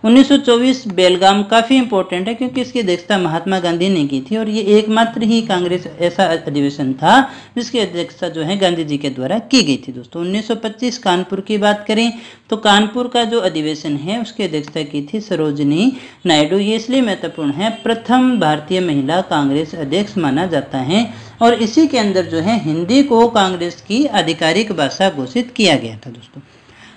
1924 बेलगाम काफ़ी इंपॉर्टेंट है क्योंकि इसकी अध्यक्षता महात्मा गांधी ने की थी, और ये एकमात्र ही कांग्रेस ऐसा अधिवेशन था जिसकी अध्यक्षता जो है गांधी जी के द्वारा की गई थी दोस्तों। 1925 कानपुर की बात करें तो कानपुर का जो अधिवेशन है उसकी अध्यक्षता की थी सरोजिनी नायडू। ये इसलिए महत्वपूर्ण है, प्रथम भारतीय महिला कांग्रेस अध्यक्ष माना जाता है, और इसी के अंदर जो है हिंदी को कांग्रेस की आधिकारिक भाषा घोषित किया गया था दोस्तों।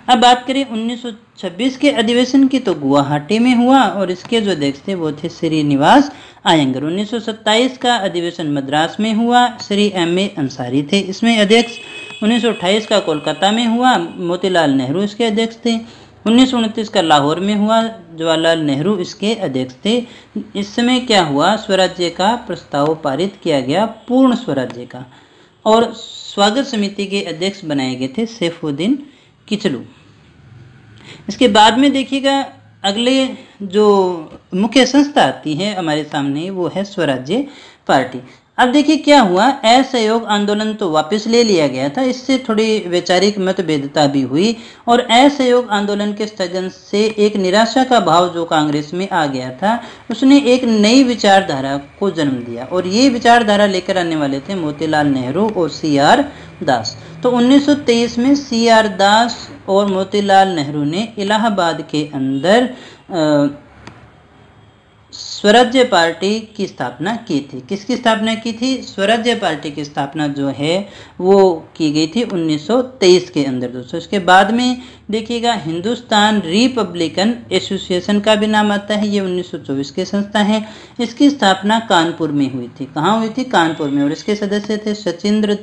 अब बात करें 1926 के अधिवेशन की तो गुवाहाटी में हुआ, और इसके जो अध्यक्ष थे वो थे श्रीनिवास आयंगर। 1927 का अधिवेशन मद्रास में हुआ, श्री M.A. अंसारी थे इसमें अध्यक्ष। 1928 का कोलकाता में हुआ, मोतीलाल नेहरू इसके अध्यक्ष थे। 1929 का लाहौर में हुआ, जवाहरलाल नेहरू इसके अध्यक्ष थे। इस समय क्या हुआ, स्वराज्य का प्रस्ताव पारित किया गया, पूर्ण स्वराज्य का, और स्वागत समिति के अध्यक्ष बनाए गए थे सैफुद्दीन किचलू। इसके बाद में देखिएगा अगले जो मुख्य संस्था आती है हमारे सामने वो है स्वराज्य पार्टी। अब देखिए क्या हुआ, असहयोग आंदोलन तो वापस ले लिया गया था, इससे थोड़ी वैचारिक मतभेदता भी हुई, और असहयोग आंदोलन के स्थगन से एक निराशा का भाव जो कांग्रेस में आ गया था, उसने एक नई विचारधारा को जन्म दिया, और ये विचारधारा लेकर आने वाले थे मोतीलाल नेहरू और CR दास। तो 1923 में CR दास और मोतीलाल नेहरू ने इलाहाबाद के अंदर स्वराज्य पार्टी की स्थापना की थी। किसकी स्थापना की थी, स्वराज्य पार्टी की स्थापना जो है वो की गई थी 1923 के अंदर दोस्तों। इसके बाद में देखिएगा हिंदुस्तान रिपब्लिकन एसोसिएशन का भी नाम आता है, ये 1924 की संस्था है। इसकी स्थापना कानपुर में हुई थी। कहाँ हुई थी, कानपुर में, और इसके सदस्य थे सचिंद्र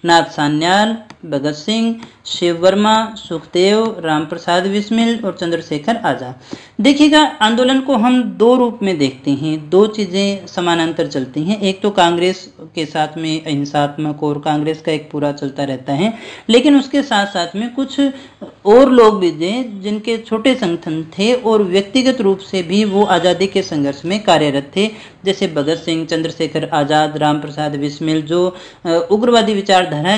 नाथ सान्याल, भगत सिंह, शिव वर्मा, सुखदेव, राम प्रसाद बिस्मिल और चंद्रशेखर आजाद। देखिएगा आंदोलन को हम दो रूप में देखते हैं, दो चीजें समानांतर चलती हैं। एक तो कांग्रेस के साथ में अहिंसात्मक और कांग्रेस का एक पूरा चलता रहता है, लेकिन उसके साथ साथ में कुछ और लोग भी थे जिनके छोटे संगठन थे और व्यक्तिगत रूप से भी वो आज़ादी के संघर्ष में कार्यरत थे, जैसे भगत सिंह, चंद्रशेखर आजाद, राम प्रसाद बिस्मिल, जो उग्रवादी विचारधारा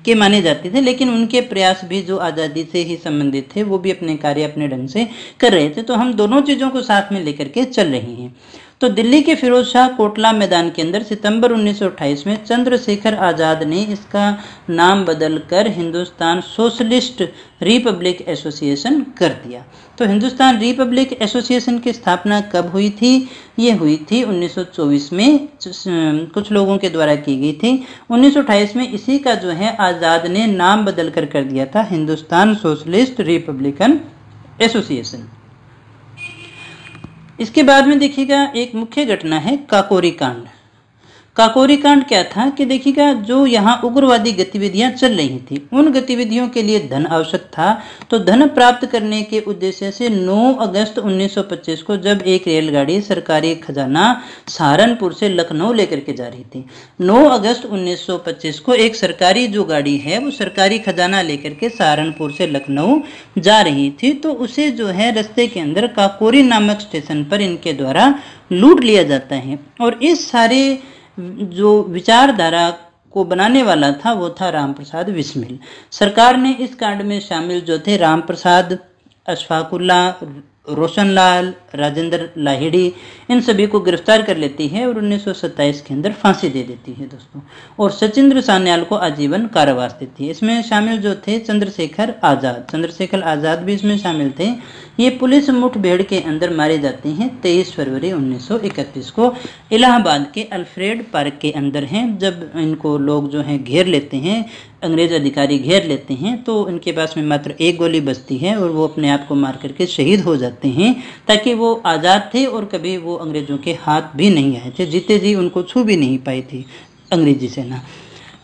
के माने जाते थे, लेकिन उनके प्रयास भी जो आज़ादी से ही संबंधित थे, वो भी अपने कार्य अपने ढंग से कर रहे थे। तो हम दोनों चीज़ों को साथ में लेकर के चल रहे हैं। तो दिल्ली के फिरोज शाह कोटला मैदान के अंदर सितंबर 1928 में चंद्रशेखर आज़ाद ने इसका नाम बदलकर हिंदुस्तान सोशलिस्ट रिपब्लिक एसोसिएशन कर दिया। तो हिंदुस्तान रिपब्लिक एसोसिएशन की स्थापना कब हुई थी? ये हुई थी 1924 में, कुछ लोगों के द्वारा की गई थी। 1928 में इसी का जो है आज़ाद ने नाम बदल कर दिया था हिंदुस्तान सोशलिस्ट रिपब्लिकन एसोसिएशन। इसके बाद में देखिएगा एक मुख्य घटना है काकोरी कांड। काकोरी कांड क्या था कि देखिएगा जो यहाँ उग्रवादी गतिविधियां चल रही थी, उन गतिविधियों के लिए धन आवश्यक था। तो धन प्राप्त करने के उद्देश्य से 9 अगस्त 1925 को जब एक रेलगाड़ी सरकारी खजाना सहारनपुर से लखनऊ लेकर के जा रही थी, 9 अगस्त 1925 को एक सरकारी जो गाड़ी है वो सरकारी खजाना लेकर के सहारनपुर से लखनऊ जा रही थी। तो उसे जो है रास्ते के अंदर काकोरी नामक स्टेशन पर इनके द्वारा लूट लिया जाता है। और इस सारे जो विचारधारा को बनाने वाला था वो था राम प्रसाद बिस्मिल। सरकार ने इस कांड में शामिल जो थे राम प्रसाद, अशफाकुल्ला, रोशनलाल, राजेंद्र लाहिड़ी, इन सभी को गिरफ्तार कर लेती है और 1927 के अंदर फांसी दे देती है दोस्तों। और सचिंद्र सान्याल को आजीवन कारावास देती है। इसमें शामिल जो थे चंद्रशेखर आज़ाद भी इसमें शामिल थे। ये पुलिस मुठभेड़ के अंदर मारे जाते हैं 23 फरवरी 1931 को इलाहाबाद के अल्फ्रेड पार्क के अंदर हैं। जब इनको लोग जो हैं घेर लेते हैं, अंग्रेज अधिकारी घेर लेते हैं, तो इनके पास में मात्र एक गोली बचती है और वो अपने आप को मार करके शहीद हो जाते हैं, ताकि वो आज़ाद थे और कभी वो अंग्रेजों के हाथ भी नहीं आए थे, जीते जी उनको छू भी नहीं पाई थी अंग्रेजी सेना।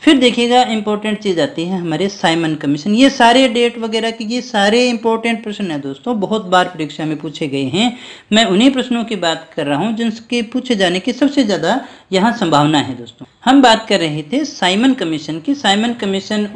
फिर देखिएगा इंपॉर्टेंट चीज़ आती है हमारे साइमन कमीशन। ये सारे डेट वगैरह की ये सारे इंपॉर्टेंट प्रश्न हैं दोस्तों, बहुत बार परीक्षा में पूछे गए हैं। मैं उन्हीं प्रश्नों की बात कर रहा हूँ जिनके पूछे जाने की सबसे ज़्यादा यहाँ संभावना है दोस्तों। हम बात कर रहे थे साइमन कमीशन की। साइमन कमीशन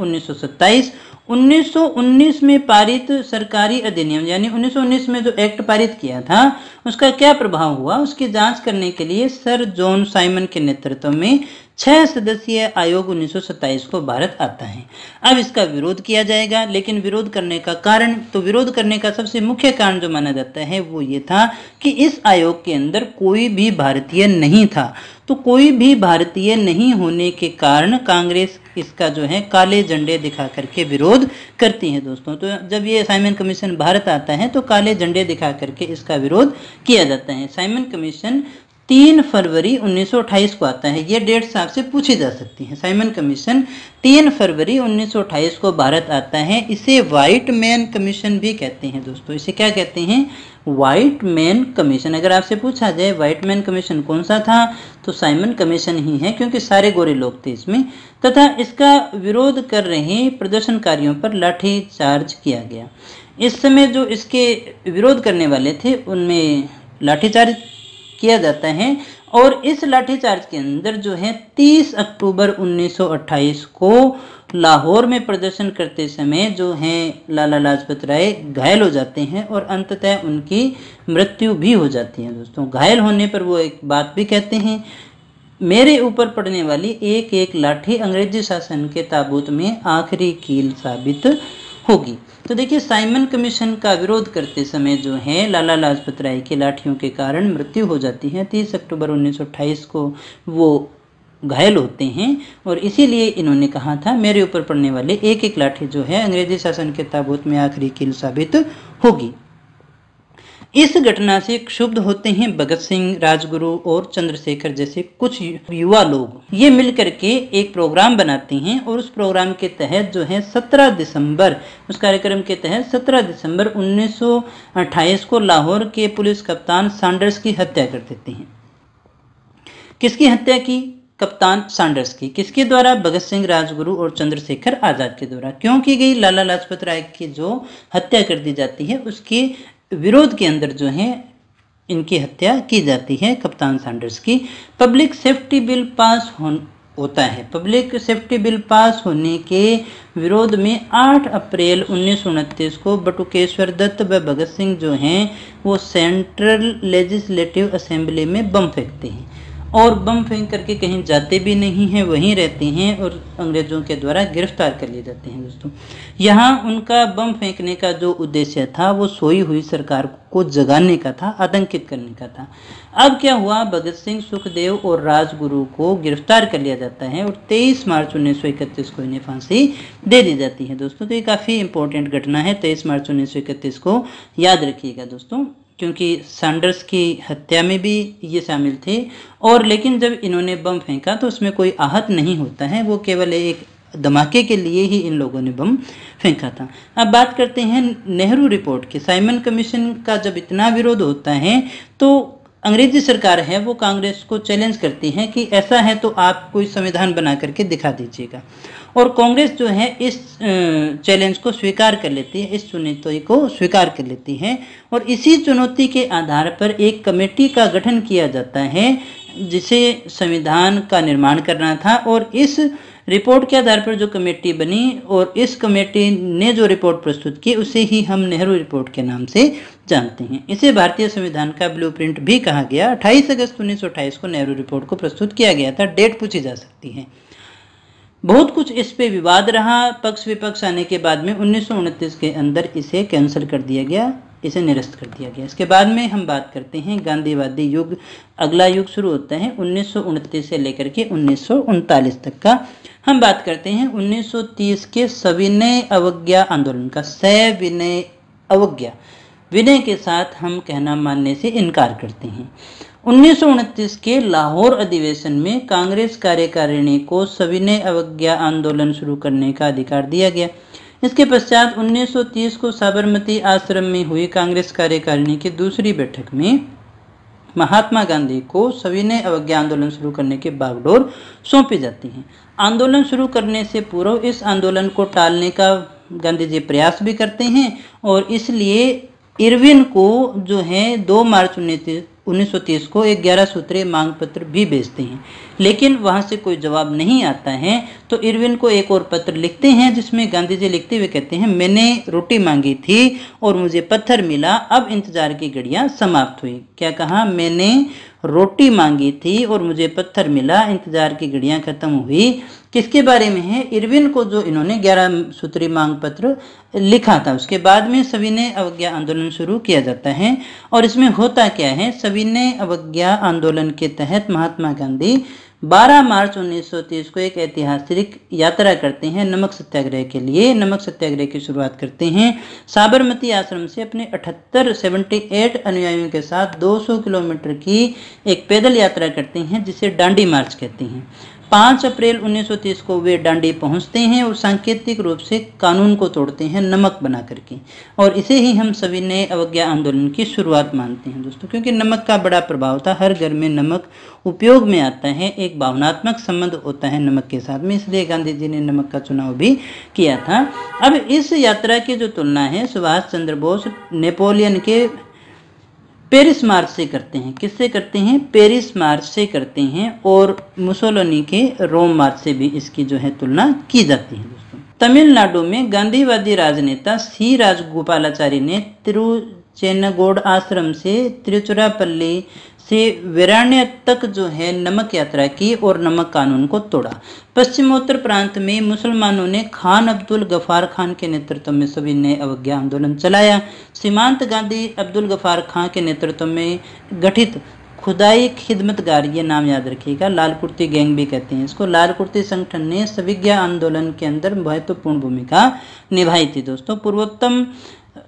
1919 में पारित सरकारी अधिनियम, यानी 1919 में जो एक्ट पारित किया था उसका क्या प्रभाव हुआ, उसकी जांच करने के लिए सर जॉन साइमन के नेतृत्व में 6 सदस्यीय आयोग 1927 को भारत आता है। अब इसका विरोध किया जाएगा, लेकिन विरोध करने का कारण, तो विरोध करने का सबसे मुख्य कारण जो माना जाता है वो ये था कि इस आयोग के अंदर कोई भी भारतीय नहीं था। तो कोई भी भारतीय नहीं होने के कारण कांग्रेस इसका जो है काले झंडे दिखा करके विरोध करती है दोस्तों। तो जब ये साइमन कमीशन भारत आता है तो काले झंडे दिखा करके इसका विरोध किया जाता है। साइमन कमीशन 3 फरवरी 1928 को आता है। ये डेट्स आपसे पूछी जा सकती हैं। साइमन कमीशन 3 फरवरी 1928 को भारत आता है। इसे व्हाइट मैन कमीशन भी कहते हैं दोस्तों। इसे क्या कहते हैं? White man commission. अगर आपसे पूछा जाए व्हाइट मैन कमीशन कौन सा था, तो साइमन कमीशन ही है, क्योंकि सारे गोरे लोग थे इसमें। तथा इसका विरोध कर रहे प्रदर्शनकारियों पर लाठी चार्ज किया गया। इस समय जो इसके विरोध करने वाले थे उनमें लाठीचार्ज किया जाता है। और इस लाठीचार्ज के अंदर जो है 30 अक्टूबर 1928 को लाहौर में प्रदर्शन करते समय जो है लाला लाजपत राय घायल हो जाते हैं और अंततः उनकी मृत्यु भी हो जाती है दोस्तों। घायल होने पर वो एक बात भी कहते हैं, मेरे ऊपर पड़ने वाली एक एक लाठी अंग्रेजी शासन के ताबूत में आखिरी कील साबित होगी। तो देखिए साइमन कमीशन का विरोध करते समय जो है लाला लाजपत राय की लाठियों के कारण मृत्यु हो जाती है। 30 अक्टूबर 1928 को वो घायल होते हैं और इसीलिए इन्होंने कहा था मेरे ऊपर पड़ने वाले एक एक लाठी जो है अंग्रेजी शासन के ताबूत में आखिरी कील साबित होगी। इस घटना से क्षुब्ध होते हैं भगत सिंह, राजगुरु और चंद्रशेखर जैसे कुछ युवा लोग। ये मिलकर के एक प्रोग्राम बनाते हैं और उस प्रोग्राम के तहत जो है 17 दिसंबर, उस कार्यक्रम के तहत 17 दिसंबर 1928 को लाहौर के पुलिस कप्तान सैंडर्स की हत्या कर देते हैं। किसकी हत्या की? कप्तान सैंडर्स की। किसके द्वारा? भगत सिंह, राजगुरु और चंद्रशेखर आजाद के द्वारा। क्यों की गई? लाला लाजपत राय की जो हत्या कर दी जाती है उसके विरोध के अंदर जो है इनकी हत्या की जाती है कप्तान सैंडर्स की। पब्लिक सेफ्टी बिल पास होता है। पब्लिक सेफ्टी बिल पास होने के विरोध में 8 अप्रैल 1929 को बटुकेश्वर दत्त व भगत सिंह जो हैं वो सेंट्रल लेजिस्लेटिव असेंबली में बम फेंकते हैं और बम फेंक करके कहीं जाते भी नहीं हैं, वहीं रहते हैं और अंग्रेज़ों के द्वारा गिरफ्तार कर लिए जाते हैं दोस्तों। यहाँ उनका बम फेंकने का जो उद्देश्य था वो सोई हुई सरकार को जगाने का था, आतंकित करने का था। अब क्या हुआ, भगत सिंह, सुखदेव और राजगुरु को गिरफ्तार कर लिया जाता है और 23 मार्च 1931 को इन्हें फांसी दे दी जाती है दोस्तों। तो ये काफ़ी इंपॉर्टेंट घटना है, 23 मार्च 1931 को याद रखिएगा दोस्तों, क्योंकि सैंडर्स की हत्या में भी ये शामिल थे। और लेकिन जब इन्होंने बम फेंका तो उसमें कोई आहत नहीं होता है, वो केवल एक धमाके के लिए ही इन लोगों ने बम फेंका था। अब बात करते हैं नेहरू रिपोर्ट की। साइमन कमीशन का जब इतना विरोध होता है तो अंग्रेजी सरकार है वो कांग्रेस को चैलेंज करती है कि ऐसा है तो आप कोई संविधान बना करके दिखा दीजिएगा। और कांग्रेस जो है इस चैलेंज को स्वीकार कर लेती है, इस चुनौती को स्वीकार कर लेती है और इसी चुनौती के आधार पर एक कमेटी का गठन किया जाता है जिसे संविधान का निर्माण करना था। और इस रिपोर्ट के आधार पर जो कमेटी बनी और इस कमेटी ने जो रिपोर्ट प्रस्तुत की उसे ही हम नेहरू रिपोर्ट के नाम से जानते हैं। इसे भारतीय संविधान का ब्लूप्रिंट भी कहा गया। 28 अगस्त 1928 को नेहरू रिपोर्ट को प्रस्तुत किया गया था। डेट पूछी जा सकती है। बहुत कुछ इस पे विवाद रहा, पक्ष विपक्ष आने के बाद में 1929 के अंदर इसे कैंसिल कर दिया गया, इसे निरस्त कर दिया गया। इसके बाद में हम बात करते हैं गांधीवादी युग। अगला युग शुरू होता है 1929 से लेकर के 1939 तक का। हम बात करते हैं 1930 के सविनय अवज्ञा आंदोलन का। सविनय अवज्ञा, विनय के साथ हम कहना मानने से इनकार करते हैं। 1929 के लाहौर अधिवेशन में कांग्रेस कार्यकारिणी को सविनय अवज्ञा आंदोलन शुरू करने का अधिकार दिया गया। इसके पश्चात 1930 को साबरमती आश्रम में हुई कांग्रेस कार्यकारिणी की दूसरी बैठक में महात्मा गांधी को सविनय अवज्ञा आंदोलन शुरू करने की बागडोर सौंपी जाती है। आंदोलन शुरू करने से पूर्व इस आंदोलन को टालने का गांधी जी प्रयास भी करते हैं और इसलिए इरविन को जो है 2 मार्च 1930 को एक 11 सूत्रीय मांग पत्र भी भेजते हैं, लेकिन वहां से कोई जवाब नहीं आता है। तो इरविन को एक और पत्र लिखते हैं जिसमें गांधी जी लिखते हुए कहते हैं, मैंने रोटी मांगी थी और मुझे पत्थर मिला, अब इंतजार की घड़ियां समाप्त हुई। क्या कहा, मैंने रोटी मांगी थी और मुझे पत्थर मिला, इंतजार की घड़ियां खत्म हुई। किसके बारे में है, इरविन को जो इन्होंने 11 सूत्री मांग पत्र लिखा था। उसके बाद में सविनय अवज्ञा आंदोलन शुरू किया जाता है। और इसमें होता क्या है, सविनय अवज्ञा आंदोलन के तहत महात्मा गांधी 12 मार्च 1930 को एक ऐतिहासिक यात्रा करते हैं नमक सत्याग्रह के लिए। नमक सत्याग्रह की शुरुआत करते हैं साबरमती आश्रम से अपने 78 अनुयायियों के साथ 200 किलोमीटर की एक पैदल यात्रा करते हैं जिसे डांडी मार्च कहते हैं। 5 अप्रैल 1930 को वे डांडी पहुंचते हैं और सांकेतिक रूप से कानून को तोड़ते हैं नमक बना करके। और इसे ही हम सविनय अवज्ञा आंदोलन की शुरुआत मानते हैं दोस्तों, क्योंकि नमक का बड़ा प्रभाव था। हर घर में नमक उपयोग में आता है, एक भावनात्मक संबंध होता है नमक के साथ में, इसलिए गांधी जी ने नमक का चुनाव भी किया था। अब इस यात्रा की जो तुलना है सुभाष चंद्र बोस नेपोलियन के पेरिस मार्च से करते हैं। किससे करते हैं, पेरिस मार्च से करते हैं। और मुसोलिनी के रोम मार्च से भी इसकी जो है तुलना की जाती है दोस्तों। तमिलनाडु में गांधीवादी राजनेता सी राजगोपालाचारी ने तिरुचेनगोड आश्रम से तिरुचिरापल्ली से वीराण्य तक जो है नमक यात्रा की और नमक कानून को तोड़ा। पश्चिमोत्तर प्रांत में मुसलमानों ने खान अब्दुल गफार खान के नेतृत्व में सविनय अवज्ञा आंदोलन चलाया। सीमांत गांधी अब्दुल गफार खान के नेतृत्व में गठित खुदाई खिदमतगार, ये नाम याद रखिएगा, लाल कुर्ती गैंग भी कहते हैं इसको, लाल कुर्ती संगठन ने सविज्ञा आंदोलन के अंदर महत्वपूर्ण भूमिका निभाई थी दोस्तों। पूर्वोत्तम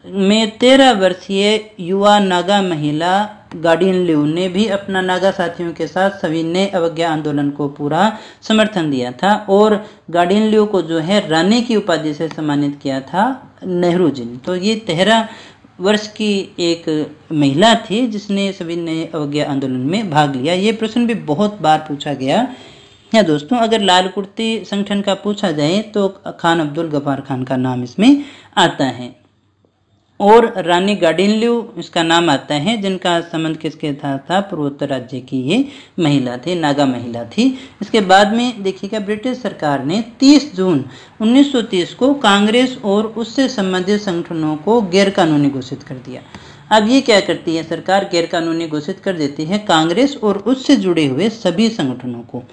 में 13 वर्षीय युवा नागा महिला गार्डियन लिव ने भी अपना नागा साथियों के साथ सविनय अवज्ञा आंदोलन को पूरा समर्थन दिया था। और गार्डियन लिव को जो है रानी की उपाधि से सम्मानित किया था नेहरू जी ने। तो ये 13 वर्ष की एक महिला थी जिसने सविनय अवज्ञा आंदोलन में भाग लिया। ये प्रश्न भी बहुत बार पूछा गया है दोस्तों। अगर लाल कुर्ती संगठन का पूछा जाए तो खान अब्दुल गफार खान का नाम इसमें आता है और रानी गार्डियन लिव इसका नाम आता है, जिनका संबंध किसके साथ था, पूर्वोत्तर राज्य की ये महिला थी, नागा महिला थी। इसके बाद में देखिएगा ब्रिटिश सरकार ने 30 जून 1930 को कांग्रेस और उससे संबंधित संगठनों को गैरकानूनी घोषित कर दिया। अब ये क्या करती है सरकार, गैरकानूनी घोषित कर देती है कांग्रेस और उससे जुड़े हुए सभी संगठनों को।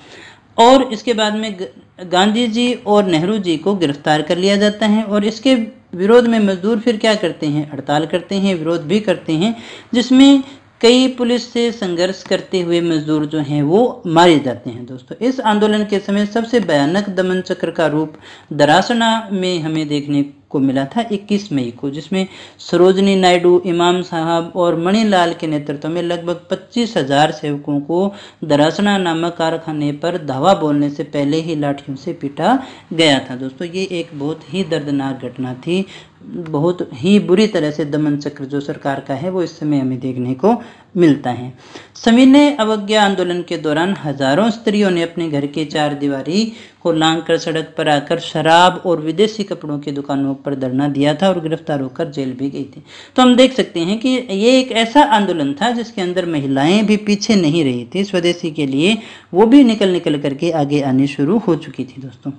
और इसके बाद में गांधी जी और नेहरू जी को गिरफ्तार कर लिया जाता है और इसके विरोध में मजदूर फिर क्या करते हैं, हड़ताल करते हैं, विरोध भी करते हैं, जिसमें कई पुलिस से संघर्ष करते हुए मजदूर जो हैं वो मारे जाते हैं। दोस्तों, इस आंदोलन के समय सबसे भयानक दमन चक्र का रूप दरासना में हमें देखने को मिला था 21 मई को, जिसमें सरोजनी नायडू, इमाम साहब और मणिलाल के नेतृत्व में लगभग 25,000 सेवकों को दरासना नामक कारखाने पर धावा बोलने से पहले ही लाठियों से पीटा गया था। दोस्तों, ये एक बहुत ही दर्दनाक घटना थी। बहुत ही बुरी तरह से दमन चक्र जो सरकार का है वो इस समय हमें देखने को मिलता है। सविनय अवज्ञा आंदोलन के दौरान हजारों स्त्रियों ने अपने घर के चार दीवारी को लांघकर सड़क पर आकर शराब और विदेशी कपड़ों की दुकानों पर धरना दिया था और गिरफ्तार होकर जेल भी गई थी। तो हम देख सकते हैं कि ये एक ऐसा आंदोलन था जिसके अंदर महिलाएं भी पीछे नहीं रही थी। स्वदेशी के लिए वो भी निकल करके आगे आनी शुरू हो चुकी थी। दोस्तों,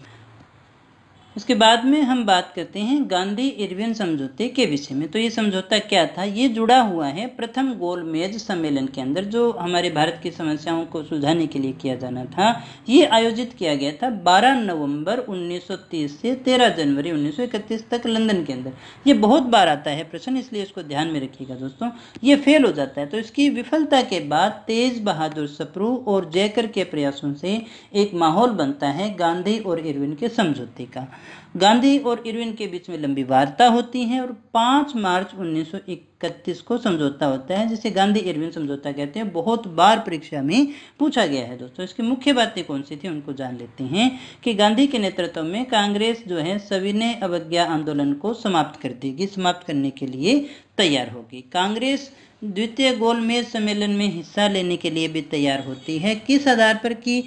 उसके बाद में हम बात करते हैं गांधी इरविन समझौते के विषय में। तो ये समझौता क्या था, ये जुड़ा हुआ है प्रथम गोलमेज सम्मेलन के अंदर जो हमारे भारत की समस्याओं को सुलझाने के लिए किया जाना था। ये आयोजित किया गया था 12 नवंबर 1930 से 13 जनवरी 1931 तक लंदन के अंदर। ये बहुत बार आता है प्रश्न, इसलिए इसको ध्यान में रखिएगा दोस्तों। ये फेल हो जाता है। तो इसकी विफलता के बाद तेज बहादुर सप्रू और जयकर के प्रयासों से एक माहौल बनता है गांधी और इरविन के समझौते का। गांधी और इरविन के बीच में लंबी वार्ता होती है और 5 मार्च 1931 को समझौता होता है, जिसे गांधी इरविन समझौता कहते हैं। बहुत बार परीक्षा में पूछा गया है। दोस्तों, इसकी मुख्य बातें कौन सी थी उनको जान लेते हैं कि गांधी के नेतृत्व में कांग्रेस जो है सविनय अवज्ञा आंदोलन को समाप्त कर देगी, समाप्त करने के लिए तैयार होगी। कांग्रेस द्वितीय गोलमेज सम्मेलन में हिस्सा लेने के लिए भी तैयार होती है। किस आधार पर कि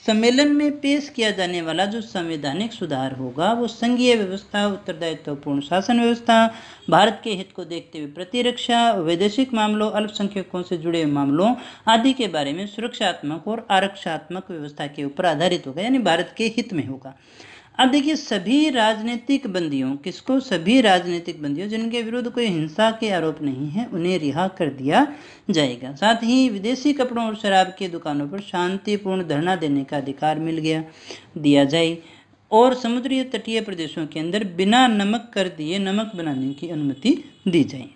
सम्मेलन में पेश किया जाने वाला जो संवैधानिक सुधार होगा वो संघीय व्यवस्था, उत्तरदायित्वपूर्ण शासन व्यवस्था, भारत के हित को देखते हुए प्रतिरक्षा, वैदेशिक मामलों, अल्पसंख्यकों से जुड़े मामलों आदि के बारे में सुरक्षात्मक और आरक्षात्मक व्यवस्था के ऊपर आधारित होगा, यानी भारत के हित में होगा। अब देखिए, सभी राजनीतिक बंदियों, किसको, सभी राजनीतिक बंदियों जिनके विरुद्ध कोई हिंसा के आरोप नहीं है उन्हें रिहा कर दिया जाएगा। साथ ही विदेशी कपड़ों और शराब की दुकानों पर शांतिपूर्ण धरना देने का अधिकार दिया जाए और समुद्री तटीय प्रदेशों के अंदर बिना नमक कर दिए नमक बनाने की अनुमति दी जाए।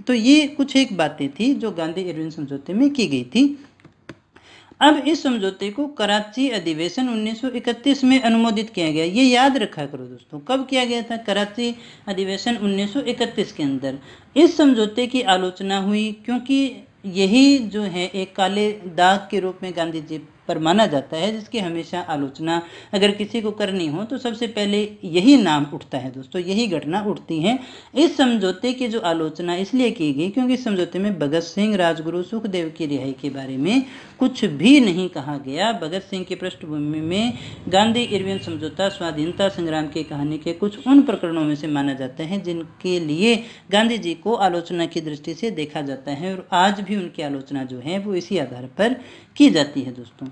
तो ये कुछ एक बातें थी जो गांधी इरविन समझौते में की गई थी। अब इस समझौते को कराची अधिवेशन 1931 में अनुमोदित किया गया। ये याद रखा करो दोस्तों, कब किया गया था, कराची अधिवेशन 1931 के अंदर इस समझौते की आलोचना हुई, क्योंकि यही जो है एक काले दाग के रूप में गांधी जी पर माना जाता है, जिसकी हमेशा आलोचना अगर किसी को करनी हो तो सबसे पहले यही नाम उठता है। दोस्तों, यही घटना उठती है। इस समझौते की जो आलोचना इसलिए की गई क्योंकि इस समझौते में भगत सिंह, राजगुरु, सुखदेव की रिहाई के बारे में कुछ भी नहीं कहा गया। भगत सिंह की पृष्ठभूमि में गांधी इरविन समझौता स्वाधीनता संग्राम की कहानी के कुछ उन प्रकरणों में से माना जाता है जिनके लिए गांधी जी को आलोचना की दृष्टि से देखा जाता है और आज भी उनकी आलोचना जो है वो इसी आधार पर की जाती है। दोस्तों,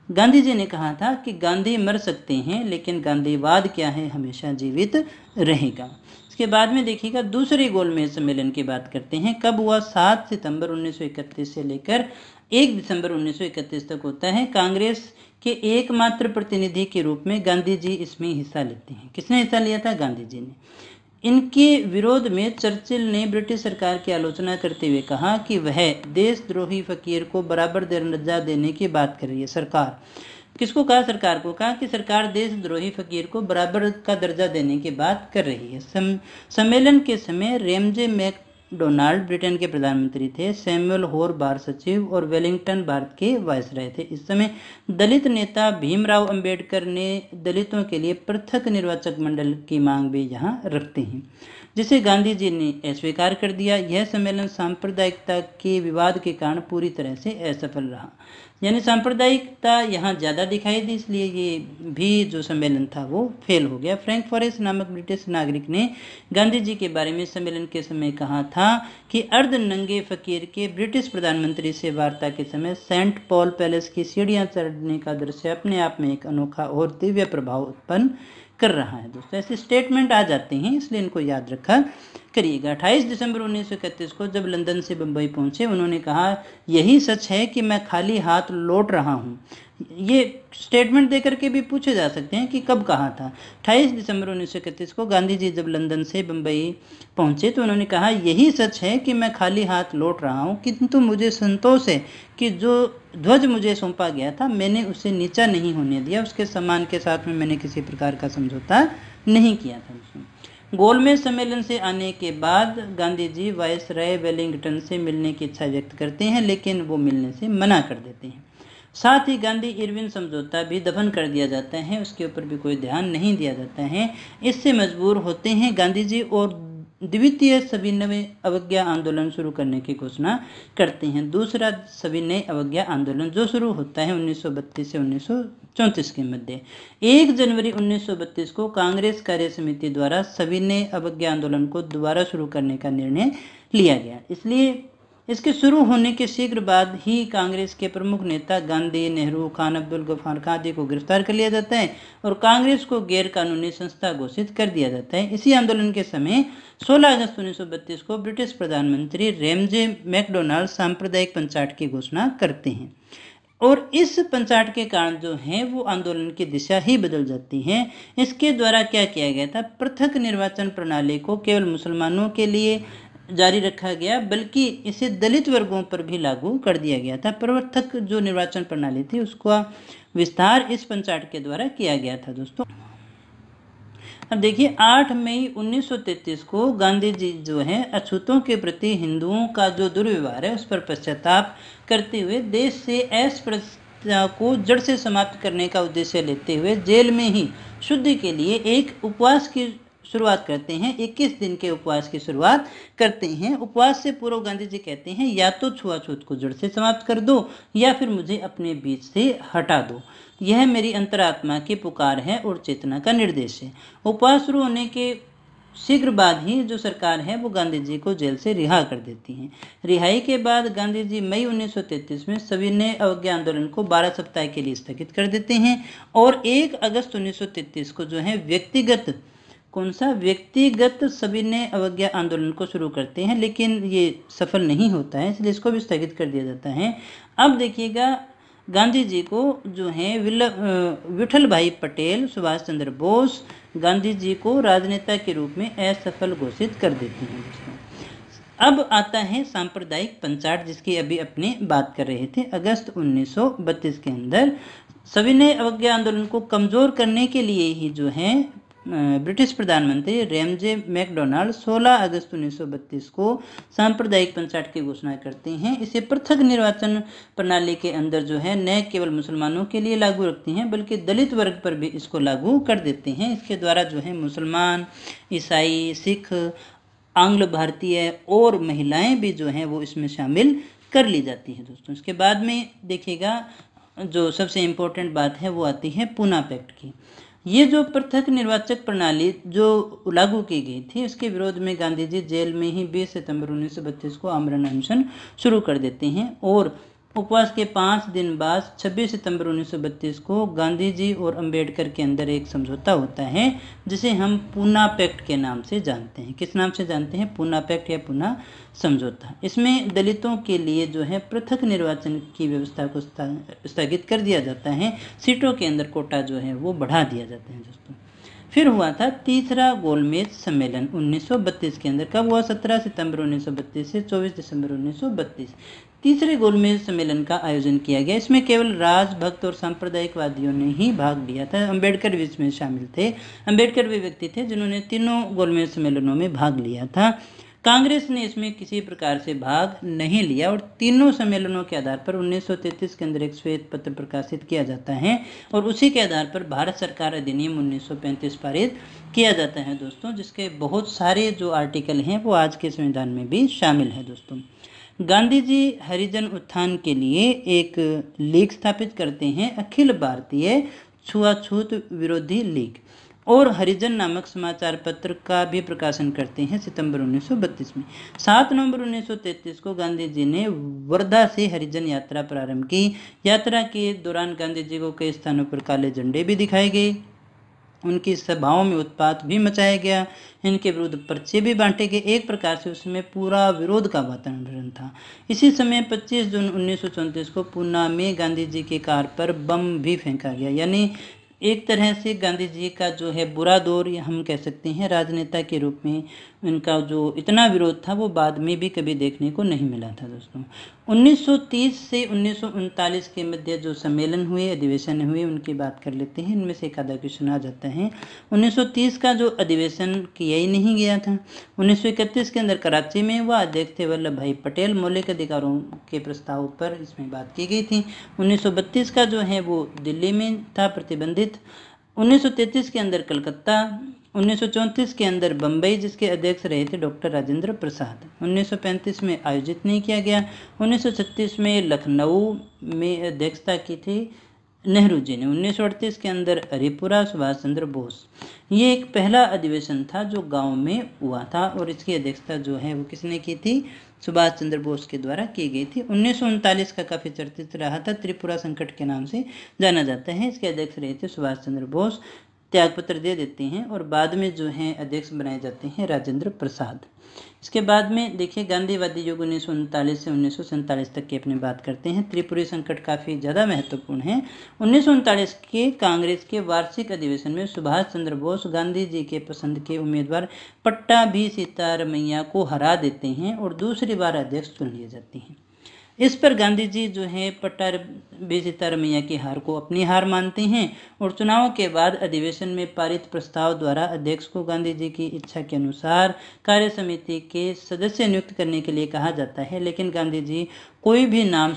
गांधी जी ने कहा था कि गांधी मर सकते हैं लेकिन गांधीवाद क्या है, हमेशा जीवित रहेगा। इसके बाद में देखिएगा दूसरे गोलमेज सम्मेलन की बात करते हैं। कब हुआ, 7 सितंबर 1931 से लेकर 1 दिसंबर 1931 तक होता है। कांग्रेस के एकमात्र प्रतिनिधि के रूप में गांधी जी इसमें हिस्सा लेते हैं। किसने हिस्सा लिया था, गांधी जी ने। इनके विरोध में चर्चिल ने ब्रिटिश सरकार की आलोचना करते हुए कहा कि वह देशद्रोही फकीर को बराबर दर्जा देने की बात कर रही है। सरकार किसको कहा, सरकार को कहा कि सरकार देशद्रोही फकीर को बराबर का दर्जा देने की बात कर रही है। सम्मेलन के समय रेमजे मैकडोनाल्ड ब्रिटेन के प्रधानमंत्री थे, सैमुअल होर बार सचिव और वेलिंगटन भारत के वायसराय थे। इस समय दलित नेता भीमराव अंबेडकर ने दलितों के लिए पृथक निर्वाचक मंडल की मांग भी यहाँ रखते हैं, जिसे गांधी जी ने अस्वीकार कर दिया। यह सम्मेलन सांप्रदायिकता के विवाद के कारण पूरी तरह से असफल रहा, यानी सांप्रदायिकता यहाँ ज़्यादा दिखाई दी, इसलिए ये भी जो सम्मेलन था वो फेल हो गया। फ्रैंक फॉरेस्ट नामक ब्रिटिश नागरिक ने गांधी जी के बारे में सम्मेलन के समय कहा था कि अर्धनंगे फकीर के ब्रिटिश प्रधानमंत्री से वार्ता के समय सेंट पॉल पैलेस की सीढ़ियाँ चढ़ने का दृश्य अपने आप में एक अनोखा और दिव्य प्रभाव उत्पन्न कर रहा है दोस्तों। ऐसे स्टेटमेंट आ जाते हैं, इसलिए इनको याद रखा करिएगा। 28 दिसंबर 1931 को जब लंदन से बम्बई पहुंचे, उन्होंने कहा यही सच है कि मैं खाली हाथ लौट रहा हूं। ये स्टेटमेंट देकर के भी पूछे जा सकते हैं कि कब कहा था। 28 दिसंबर 1931 को गांधी जी जब लंदन से बम्बई पहुंचे तो उन्होंने कहा यही सच है कि मैं खाली हाथ लौट रहा हूं, किंतु मुझे संतोष है कि जो ध्वज मुझे सौंपा गया था मैंने उसे नीचा नहीं होने दिया, उसके सम्मान के साथ में मैंने किसी प्रकार का समझौता नहीं किया था। गोलमेज सम्मेलन से आने के बाद गांधी जी वायसराय वेलिंगटन से मिलने की इच्छा व्यक्त करते हैं, लेकिन वो मिलने से मना कर देते हैं। साथ ही गांधी इरविन समझौता भी दफन कर दिया जाता है, उसके ऊपर भी कोई ध्यान नहीं दिया जाता है। इससे मजबूर होते हैं गांधी जी और द्वितीय सविनय अवज्ञा आंदोलन शुरू करने की घोषणा करते हैं। दूसरा सविनय अवज्ञा आंदोलन जो शुरू होता है 1932 से 1934 के मध्य। 1 जनवरी 1932 को कांग्रेस कार्य समिति द्वारा सविनय अवज्ञा आंदोलन को दोबारा शुरू करने का निर्णय लिया गया। इसलिए इसके शुरू होने के शीघ्र बाद ही कांग्रेस के प्रमुख नेता गांधी, नेहरू, खान अब्दुल गफार खां आदि को गिरफ्तार कर लिया जाता है और कांग्रेस को गैर कानूनी संस्था घोषित कर दिया जाता है। इसी आंदोलन के समय 16 अगस्त 1932 को ब्रिटिश प्रधानमंत्री रैमजे मैकडोनाल्ड सांप्रदायिक पंचायत की घोषणा करते हैं और इस पंचायत के कारण जो है वो आंदोलन की दिशा ही बदल जाती है। इसके द्वारा क्या किया गया था, पृथक निर्वाचन प्रणाली को केवल मुसलमानों के लिए जारी रखा गया, बल्कि इसे दलित वर्गों पर भी लागू कर दिया गया था। पृथक जो निर्वाचन प्रणाली थी उसका विस्तार इस पंचायत के द्वारा किया गया था दोस्तों। अब देखिए 8 मई 1933 को गांधी जी जो है अछूतों के प्रति हिंदुओं का जो दुर्व्यवहार है उस पर पश्चाताप करते हुए देश से अस्पृश्यता को जड़ से समाप्त करने का उद्देश्य लेते हुए जेल में ही शुद्धि के लिए एक उपवास की शुरुआत करते हैं। 21 दिन के उपवास की शुरुआत करते हैं। उपवास से पूर्व गांधी जी कहते हैं या तो छुआछूत को जड़ से समाप्त कर दो या फिर मुझे अपने बीच से हटा दो, यह मेरी अंतरात्मा की पुकार है और चेतना का निर्देश है। उपवास शुरू होने के शीघ्र बाद ही जो सरकार है वो गांधी जी को जेल से रिहा कर देती है। रिहाई के बाद गांधी जी मई 1933 में सविनय अवज्ञा आंदोलन को 12 सप्ताह के लिए स्थगित कर देते हैं और 1 अगस्त 1933 को जो है व्यक्तिगत सविनय अवज्ञा आंदोलन को शुरू करते हैं, लेकिन ये सफल नहीं होता है, इसलिए इसको भी स्थगित कर दिया जाता है। अब देखिएगा गांधी जी को जो है विठल भाई पटेल, सुभाष चंद्र बोस गांधी जी को राजनेता के रूप में असफल घोषित कर देते हैं दोस्तों। अब आता है सांप्रदायिक पंचायत, जिसकी अभी अपने बात कर रहे थे। अगस्त 1932 के अंदर सविनय अवज्ञा आंदोलन को कमजोर करने के लिए ही जो है ब्रिटिश प्रधानमंत्री रैमजे मैकडोनाल्ड 16 अगस्त 1932 को सांप्रदायिक पंचायत की घोषणा करते हैं। इसे पृथक निर्वाचन प्रणाली के अंदर जो है न केवल मुसलमानों के लिए लागू रखते हैं बल्कि दलित वर्ग पर भी इसको लागू कर देते हैं। इसके द्वारा जो है मुसलमान, ईसाई, सिख, आंग्ल भारतीय और महिलाएं भी जो हैं वो इसमें शामिल कर ली जाती हैं दोस्तों। इसके बाद में देखिएगा जो सबसे इम्पोर्टेंट बात है वो आती है पूना पैक्ट की। ये जो पृथक निर्वाचक प्रणाली जो लागू की गई थी उसके विरोध में गांधी जी जेल में ही 20 सितंबर 1932 को आमरण अनशन शुरू कर देते हैं और उपवास के 5 दिन बाद 26 सितंबर 1932 को गांधी जी और अंबेडकर के अंदर एक समझौता होता है जिसे हम पूना पैक्ट के नाम से जानते हैं। किस नाम से जानते हैं? पूना पैक्ट या पूना समझौता। इसमें दलितों के लिए जो है पृथक निर्वाचन की व्यवस्था को स्थगित कर दिया जाता है। सीटों के अंदर कोटा जो है वो बढ़ा दिया जाता है दोस्तों। फिर हुआ था तीसरा गोलमेज सम्मेलन 1932 के अंदर। कब हुआ? 17 सितंबर 1932 से 24 दिसंबर 1932। तीसरे गोलमेज सम्मेलन का आयोजन किया गया। इसमें केवल राजभक्त और सांप्रदायिकवादियों ने ही भाग लिया था। अंबेडकर भी इसमें शामिल थे। अंबेडकर वे व्यक्ति थे जिन्होंने तीनों गोलमेज सम्मेलनों में भाग लिया था। कांग्रेस ने इसमें किसी प्रकार से भाग नहीं लिया और तीनों सम्मेलनों के आधार पर 1933 के अंदर एक श्वेत पत्र प्रकाशित किया जाता है और उसी के आधार पर भारत सरकार अधिनियम 1935 पारित किया जाता है दोस्तों, जिसके बहुत सारे जो आर्टिकल हैं वो आज के संविधान में भी शामिल है दोस्तों। गांधी जी हरिजन उत्थान के लिए एक लीग स्थापित करते हैं, अखिल भारतीय छुआछूत विरोधी लीग, और हरिजन नामक समाचार पत्र का भी प्रकाशन करते हैं सितंबर 1932 में। 7 नवंबर 1933 को गांधी जी ने वर्धा से हरिजन यात्रा प्रारंभ की। यात्रा के दौरान गांधी जी को कई स्थानों पर काले झंडे भी दिखाए गए। उनकी सभाओं में उत्पात भी मचाया गया, इनके विरुद्ध पर्चे भी बांटे गए। एक प्रकार से उसमें पूरा विरोध का वातावरण था। इसी समय 25 जून 1934 को पूना में गांधी जी की कार पर बम भी फेंका गया। यानी एक तरह से गांधी जी का जो है बुरा दौर हम कह सकते हैं राजनेता के रूप में, इनका जो इतना विरोध था वो बाद में भी कभी देखने को नहीं मिला था दोस्तों। 1930 से 1939 के मध्य जो सम्मेलन हुए, अधिवेशन हुए, उनकी बात कर लेते हैं। इनमें से एक आधा क्वेश्चन आ जाता है। 1930 का जो अधिवेशन किया ही नहीं गया था। 1931 के अंदर कराची में हुआ, अध्यक्ष थे वल्लभ भाई पटेल। मौलिक अधिकारों के प्रस्ताव पर इसमें बात की गई थी। 1932 का जो है वो दिल्ली में था प्रतिबंधित। 1933 के अंदर कलकत्ता, 1934 के अंदर बम्बई, जिसके अध्यक्ष रहे थे डॉक्टर राजेंद्र प्रसाद। 1935 में आयोजित नहीं किया गया। 1936 में लखनऊ में अध्यक्षता की थी नेहरू जी ने। 1938 के अंदर हरिपुरा, सुभाष चंद्र बोस। ये एक पहला अधिवेशन था जो गांव में हुआ था और इसकी अध्यक्षता जो है वो किसने की थी? सुभाष चंद्र बोस के द्वारा की गई थी। 1939 का काफ़ी चर्चित रहा था, त्रिपुरा संकट के नाम से जाना जाता है। इसके अध्यक्ष रहे थे सुभाष चंद्र बोस। त्यागपत्र दे देते हैं और बाद में जो है अध्यक्ष बनाए जाते हैं राजेंद्र प्रसाद। इसके बाद में देखिए गांधीवादी युग 1939 से 1947 तक की अपनी बात करते हैं। त्रिपुरी संकट काफ़ी ज़्यादा महत्वपूर्ण है। 1939 के कांग्रेस के वार्षिक अधिवेशन में सुभाष चंद्र बोस गांधी जी के पसंद के उम्मीदवार पट्टाभी सीतारमैया को हरा देते हैं और दूसरी बार अध्यक्ष चुन लिए जाते हैं। इस पर गांधी जी जो है पट्टाभी सीतारमैया की हार को अपनी हार मानते हैं और चुनाव के बाद अधिवेशन में पारित प्रस्ताव द्वारा अध्यक्ष को गांधी जी की इच्छा के अनुसार कार्य समिति के सदस्य नियुक्त करने के लिए कहा जाता है। लेकिन गांधी जी कोई भी नाम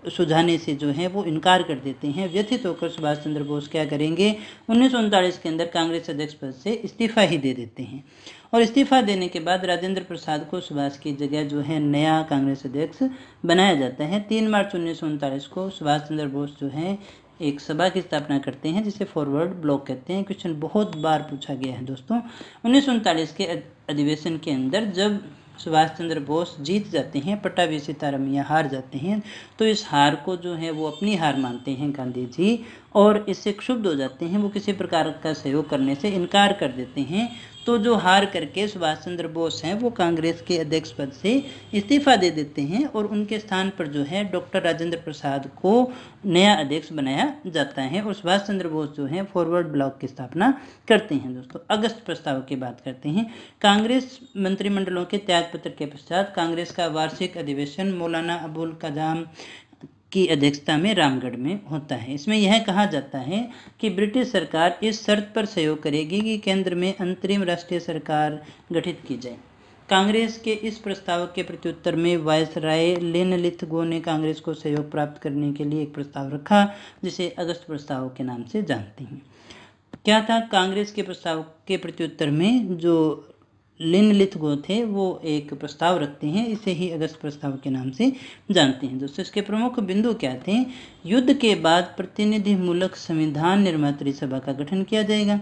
सुझाने से जो है वो इनकार कर देते हैं। व्यथित होकर सुभाष चंद्र बोस क्या करेंगे? 1939 के अंदर कांग्रेस अध्यक्ष पद से इस्तीफा ही दे देते हैं और इस्तीफा देने के बाद राजेंद्र प्रसाद को सुभाष की जगह जो है नया कांग्रेस अध्यक्ष बनाया जाता है। 3 मार्च 1939 को सुभाष चंद्र बोस जो है एक सभा की स्थापना करते हैं जिसे फॉरवर्ड ब्लॉक कहते हैं। क्वेश्चन बहुत बार पूछा गया है दोस्तों। 1939 के अधिवेशन के अंदर जब सुभाष चंद्र बोस जीत जाते हैं, पट्टाभी सीतारमैया हार जाते हैं, तो इस हार को जो है वो अपनी हार मानते हैं गांधी जी और इससे क्षुब्ध हो जाते हैं। वो किसी प्रकार का सहयोग करने से इनकार कर देते हैं। तो जो हार करके सुभाष चंद्र बोस हैं वो कांग्रेस के अध्यक्ष पद से इस्तीफा दे देते हैं और उनके स्थान पर जो है डॉक्टर राजेंद्र प्रसाद को नया अध्यक्ष बनाया जाता है और सुभाष चंद्र बोस जो है फॉरवर्ड ब्लॉक की स्थापना करते हैं। दोस्तों अगस्त प्रस्ताव की बात करते हैं। कांग्रेस मंत्रिमंडलों के त्यागपत्र के पश्चात कांग्रेस का वार्षिक अधिवेशन मौलाना अबुल कलाम की अध्यक्षता में रामगढ़ में होता है। इसमें यह कहा जाता है कि ब्रिटिश सरकार इस शर्त पर सहयोग करेगी कि केंद्र में अंतरिम राष्ट्रीय सरकार गठित की जाए। कांग्रेस के इस प्रस्ताव के प्रत्युत्तर में वायसराय लिनलिथगो ने कांग्रेस को सहयोग प्राप्त करने के लिए एक प्रस्ताव रखा जिसे अगस्त प्रस्ताव के नाम से जानते हैं। क्या था? कांग्रेस के प्रस्ताव के प्रत्युत्तर में जो लिनलिथगो थे वो एक प्रस्ताव रखते हैं, इसे ही अगस्त प्रस्ताव के नाम से जानते हैं। दोस्तों इसके प्रमुख बिंदु क्या थे? युद्ध के बाद प्रतिनिधिमूलक संविधान निर्मात्री सभा का गठन किया जाएगा।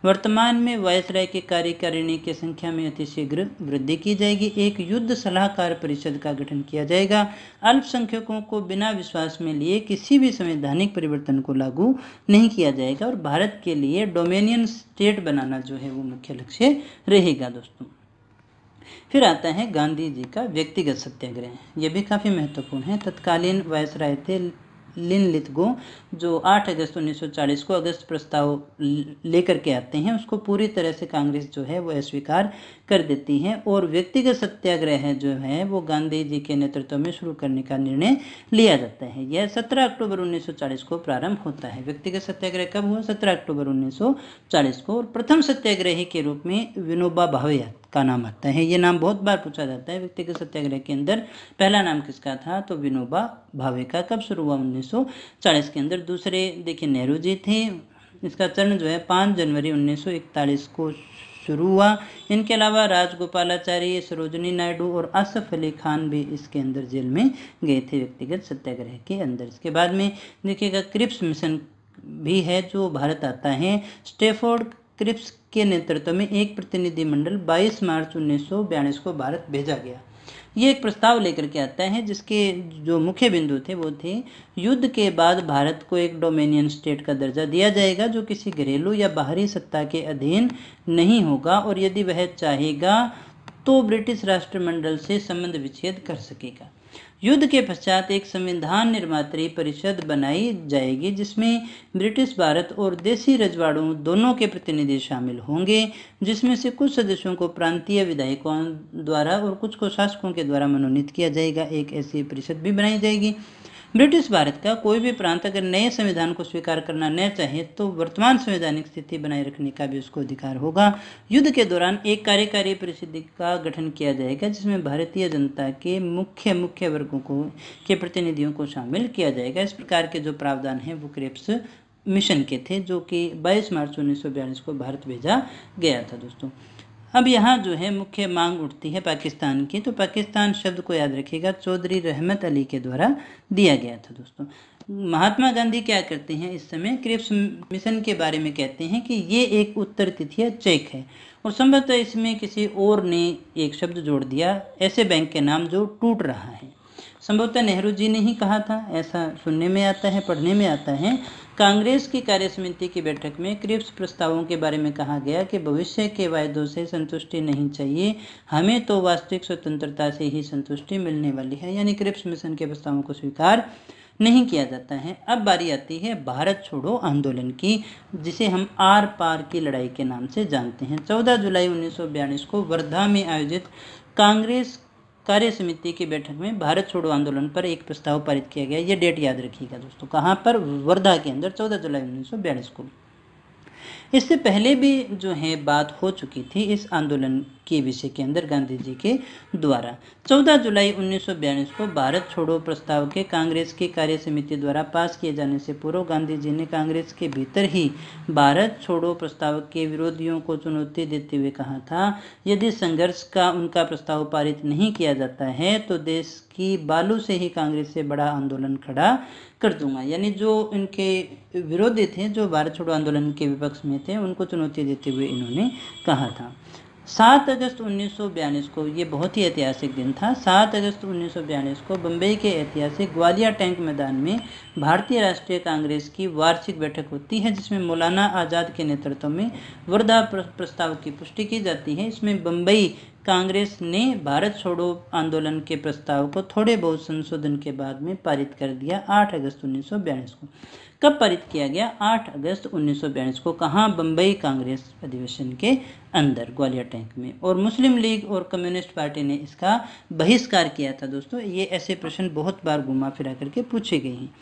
वर्तमान में वायसराय की कार्यकारिणी की संख्या में अतिशीघ्र वृद्धि की जाएगी। एक युद्ध सलाहकार परिषद का गठन किया जाएगा। अल्पसंख्यकों को बिना विश्वास में लिए किसी भी संवैधानिक परिवर्तन को लागू नहीं किया जाएगा और भारत के लिए डोमिनियन स्टेट बनाना जो है वो मुख्य लक्ष्य रहेगा। दोस्तों फिर आता है गांधी जी का व्यक्तिगत सत्याग्रह। यह भी काफ़ी महत्वपूर्ण है। तत्कालीन वायसराय थे लिनलिथगो जो 8 अगस्त 1940 को अगस्त प्रस्ताव लेकर के आते हैं, उसको पूरी तरह से कांग्रेस जो है वो अस्वीकार कर देती है और व्यक्तिगत सत्याग्रह जो है वो गांधी जी के नेतृत्व में शुरू करने का निर्णय लिया जाता है। यह 17 अक्टूबर 1940 को प्रारंभ होता है। व्यक्तिगत सत्याग्रह कब हुआ? 17 अक्टूबर 1940 को। और प्रथम सत्याग्रही के रूप में विनोबा भावे का नाम आता है। ये नाम बहुत बार पूछा जाता है। व्यक्तिगत सत्याग्रह के अंदर पहला नाम किसका था? तो विनोबा भावे का। कब शुरू हुआ? 1940 के अंदर। दूसरे देखिए नेहरू जी थे। इसका चरण जो है 5 जनवरी 1941 को शुरू हुआ। इनके अलावा राजगोपालाचारी, सरोजनी नायडू और आसफ अली खान भी इसके अंदर जेल में गए थे व्यक्तिगत सत्याग्रह के अंदर। इसके बाद में देखिएगा क्रिप्स मिशन भी है जो भारत आता है। स्टैफोर्ड क्रिप्स के नेतृत्व में एक प्रतिनिधिमंडल 22 मार्च 1942 को भारत भेजा गया। ये एक प्रस्ताव लेकर के आता है जिसके जो मुख्य बिंदु थे वो थे, युद्ध के बाद भारत को एक डोमिनियन स्टेट का दर्जा दिया जाएगा जो किसी घरेलू या बाहरी सत्ता के अधीन नहीं होगा, और यदि वह चाहेगा तो ब्रिटिश राष्ट्रमंडल से संबंध विच्छेद कर सकेगा। युद्ध के पश्चात एक संविधान निर्मात्री परिषद बनाई जाएगी जिसमें ब्रिटिश भारत और देसी रजवाड़ों दोनों के प्रतिनिधि शामिल होंगे, जिसमें से कुछ सदस्यों को प्रांतीय विधायकों द्वारा और कुछ को शासकों के द्वारा मनोनीत किया जाएगा। एक ऐसी परिषद भी बनाई जाएगी। ब्रिटिश भारत का कोई भी प्रांत अगर नए संविधान को स्वीकार करना न चाहे तो वर्तमान संवैधानिक स्थिति बनाए रखने का भी उसको अधिकार होगा। युद्ध के दौरान एक कार्यकारी परिषद का गठन किया जाएगा जिसमें भारतीय जनता के मुख्य वर्गों को के प्रतिनिधियों को शामिल किया जाएगा। इस प्रकार के जो प्रावधान हैं वो क्रिप्स मिशन के थे, जो कि 22 मार्च 1942 को भारत भेजा गया था दोस्तों। अब यहाँ जो है मुख्य मांग उठती है पाकिस्तान की, तो पाकिस्तान शब्द को याद रखिएगा चौधरी रहमत अली के द्वारा दिया गया था दोस्तों। महात्मा गांधी क्या करते हैं इस समय, क्रिप्स मिशन के बारे में कहते हैं कि ये एक उत्तर तिथिया चेक है और संभवतः इसमें किसी और ने एक शब्द जोड़ दिया, ऐसे बैंक के नाम जो टूट रहा है। संभवतः नेहरू जी ने ही कहा था, ऐसा सुनने में आता है, पढ़ने में आता है। कांग्रेस की कार्य समिति की बैठक में क्रिप्स प्रस्तावों के बारे में कहा गया कि भविष्य के वायदों से संतुष्टि नहीं चाहिए, हमें तो वास्तविक स्वतंत्रता से ही संतुष्टि मिलने वाली है। यानी क्रिप्स मिशन के प्रस्तावों को स्वीकार नहीं किया जाता है। अब बारी आती है भारत छोड़ो आंदोलन की, जिसे हम आर पार की लड़ाई के नाम से जानते हैं। 14 जुलाई 1942 को वर्धा में आयोजित कांग्रेस कार्य समिति की बैठक में भारत छोड़ो आंदोलन पर एक प्रस्ताव पारित किया गया। ये डेट याद रखिएगा दोस्तों, कहाँ पर, वर्धा के अंदर 14 जुलाई 1942 को। इससे पहले भी जो है बात हो चुकी थी इस आंदोलन के विषय के अंदर गांधी जी के द्वारा। 14 जुलाई 1942 को भारत छोड़ो प्रस्ताव के कांग्रेस की कार्य समिति द्वारा पास किए जाने से पूर्व गांधी जी ने कांग्रेस के भीतर ही भारत छोड़ो प्रस्ताव के विरोधियों को चुनौती देते हुए कहा था, यदि संघर्ष का उनका प्रस्ताव पारित नहीं किया जाता है तो देश की बालू से ही कांग्रेस से बड़ा आंदोलन खड़ा कर दूंगा। यानी जो इनके विरोधी थे, जो भारत छोड़ो आंदोलन के विपक्ष में थे, उनको चुनौती देते हुए इन्होंने कहा था। 7 अगस्त 1942 को, ये बहुत ही ऐतिहासिक दिन था, 7 अगस्त 1942 को बम्बई के ऐतिहासिक ग्वालियर टैंक मैदान में भारतीय राष्ट्रीय कांग्रेस की वार्षिक बैठक होती है जिसमें मौलाना आज़ाद के नेतृत्व में वर्धा प्रस्ताव की पुष्टि की जाती है। इसमें बम्बई कांग्रेस ने भारत छोड़ो आंदोलन के प्रस्ताव को थोड़े बहुत संशोधन के बाद में पारित कर दिया 8 अगस्त 1942 को। कब पारित किया गया? 8 अगस्त 1942 को। कहाँ? बम्बई कांग्रेस अधिवेशन के अंदर, ग्वालियर टैंक में। और मुस्लिम लीग और कम्युनिस्ट पार्टी ने इसका बहिष्कार किया था दोस्तों। ये ऐसे प्रश्न बहुत बार घुमा फिरा करके पूछे गए हैं।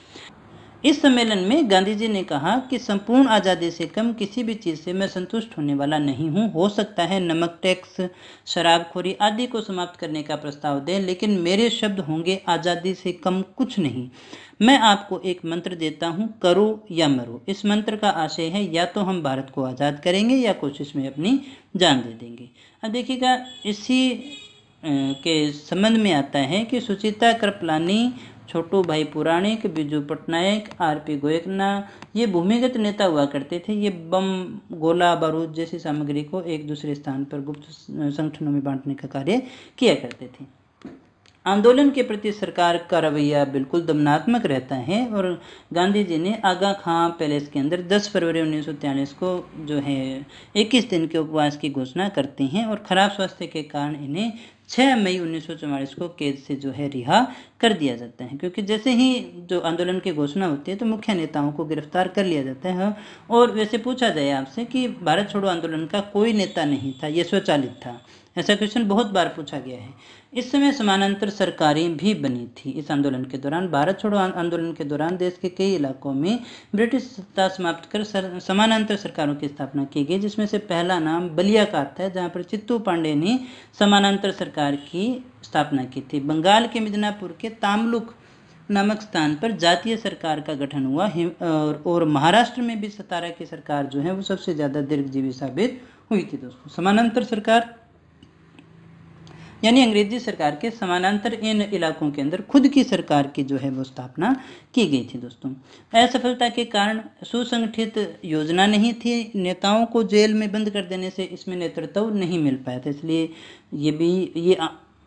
इस सम्मेलन में गांधी जी ने कहा कि संपूर्ण आज़ादी से कम किसी भी चीज़ से मैं संतुष्ट होने वाला नहीं हूँ। हो सकता है नमक टैक्स, शराबखोरी आदि को समाप्त करने का प्रस्ताव दें, लेकिन मेरे शब्द होंगे आज़ादी से कम कुछ नहीं। मैं आपको एक मंत्र देता हूँ, करो या मरो। इस मंत्र का आशय है या तो हम भारत को आज़ाद करेंगे या कोशिश में अपनी जान दे देंगे। अब देखिएगा, इसी के संबंध में आता है कि सुचिता कृपलानी, छोटू भाई पुराणिक, बिजू पटनायक, आरपी गोयकना, ये भूमिगत नेता हुआ करते थे। ये बम, गोला बारूद जैसी सामग्री को एक दूसरे स्थान पर गुप्त संगठनों में बांटने का कार्य किया करते थे। आंदोलन के प्रति सरकार का रवैया बिल्कुल दमनात्मक रहता है और गांधी जी ने आगा खां पैलेस के अंदर 10 फरवरी 1943 को जो है 21 दिन के उपवास की घोषणा करते हैं और खराब स्वास्थ्य के कारण इन्हें 6 मई 1944 को कैद से जो है रिहा कर दिया जाता है। क्योंकि जैसे ही जो आंदोलन की घोषणा होती है तो मुख्य नेताओं को गिरफ्तार कर लिया जाता है। और वैसे पूछा जाए आपसे कि भारत छोड़ो आंदोलन का कोई नेता नहीं था, ये स्वचालित था, ऐसा क्वेश्चन बहुत बार पूछा गया है। इस समय समानांतर सरकारें भी बनी थी इस आंदोलन के दौरान। भारत छोड़ो आंदोलन के दौरान देश के कई इलाकों में ब्रिटिश सत्ता समाप्त कर समानांतर सरकारों की स्थापना की गई, जिसमें से पहला नाम बलिया का आता है, जहाँ पर चित्तू पांडे ने समानांतर सरकार की स्थापना की थी। बंगाल के मिदनापुर के तामलुक नामक स्थान पर जातीय सरकार का गठन हुआ और महाराष्ट्र में भी सतारा की सरकार जो है वो सबसे ज़्यादा दीर्घजीवी साबित हुई थी दोस्तों। समानांतर सरकार यानी अंग्रेजी सरकार के समानांतर इन इलाकों के अंदर खुद की सरकार की जो है वो स्थापना की गई थी दोस्तों। असफलता के कारण सुसंगठित योजना नहीं थी, नेताओं को जेल में बंद कर देने से इसमें नेतृत्व नहीं मिल पाया था, इसलिए ये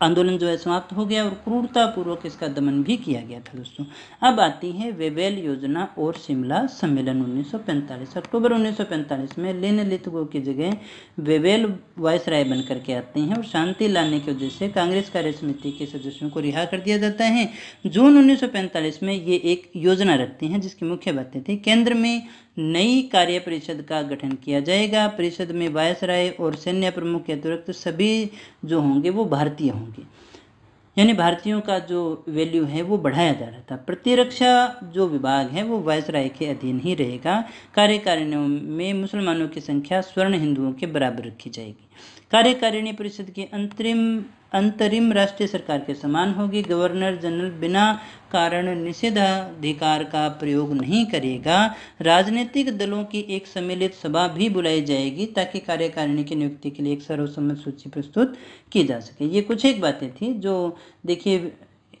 आंदोलन जो है समाप्त हो गया और क्रूरतापूर्वक इसका दमन भी किया गया था दोस्तों। अब आती है वेवेल योजना और शिमला सम्मेलन 1945। अक्टूबर 1945 में लिन लिथगो की जगह वेवेल वायसराय बन करके आते हैं और शांति लाने के उद्देश्य से कांग्रेस कार्य समिति के सदस्यों को रिहा कर दिया जाता है। जून 1945 में ये एक योजना रखते हैं जिसकी मुख्य बातें थी, केंद्र में नई कार्य परिषद का गठन किया जाएगा। परिषद में वायसराय और सैन्य प्रमुख के अतिरिक्त सभी जो होंगे वो भारतीय होंगे, यानी भारतीयों का जो वैल्यू है वो बढ़ाया जा रहा था। प्रतिरक्षा जो विभाग है वो वायसराय के अधीन ही रहेगा। कार्यकारिणियों में मुसलमानों की संख्या स्वर्ण हिंदुओं के बराबर रखी जाएगी। कार्यकारिणी परिषद की अंतरिम राष्ट्रीय सरकार के समान होगी। गवर्नर जनरल बिना कारण निषेधाधिकार का प्रयोग नहीं करेगा। राजनीतिक दलों की एक सम्मिलित सभा भी बुलाई जाएगी ताकि कार्यकारिणी की नियुक्ति के लिए एक सर्वसम्मत सूची प्रस्तुत की जा सके। ये कुछ एक बातें थी जो देखिए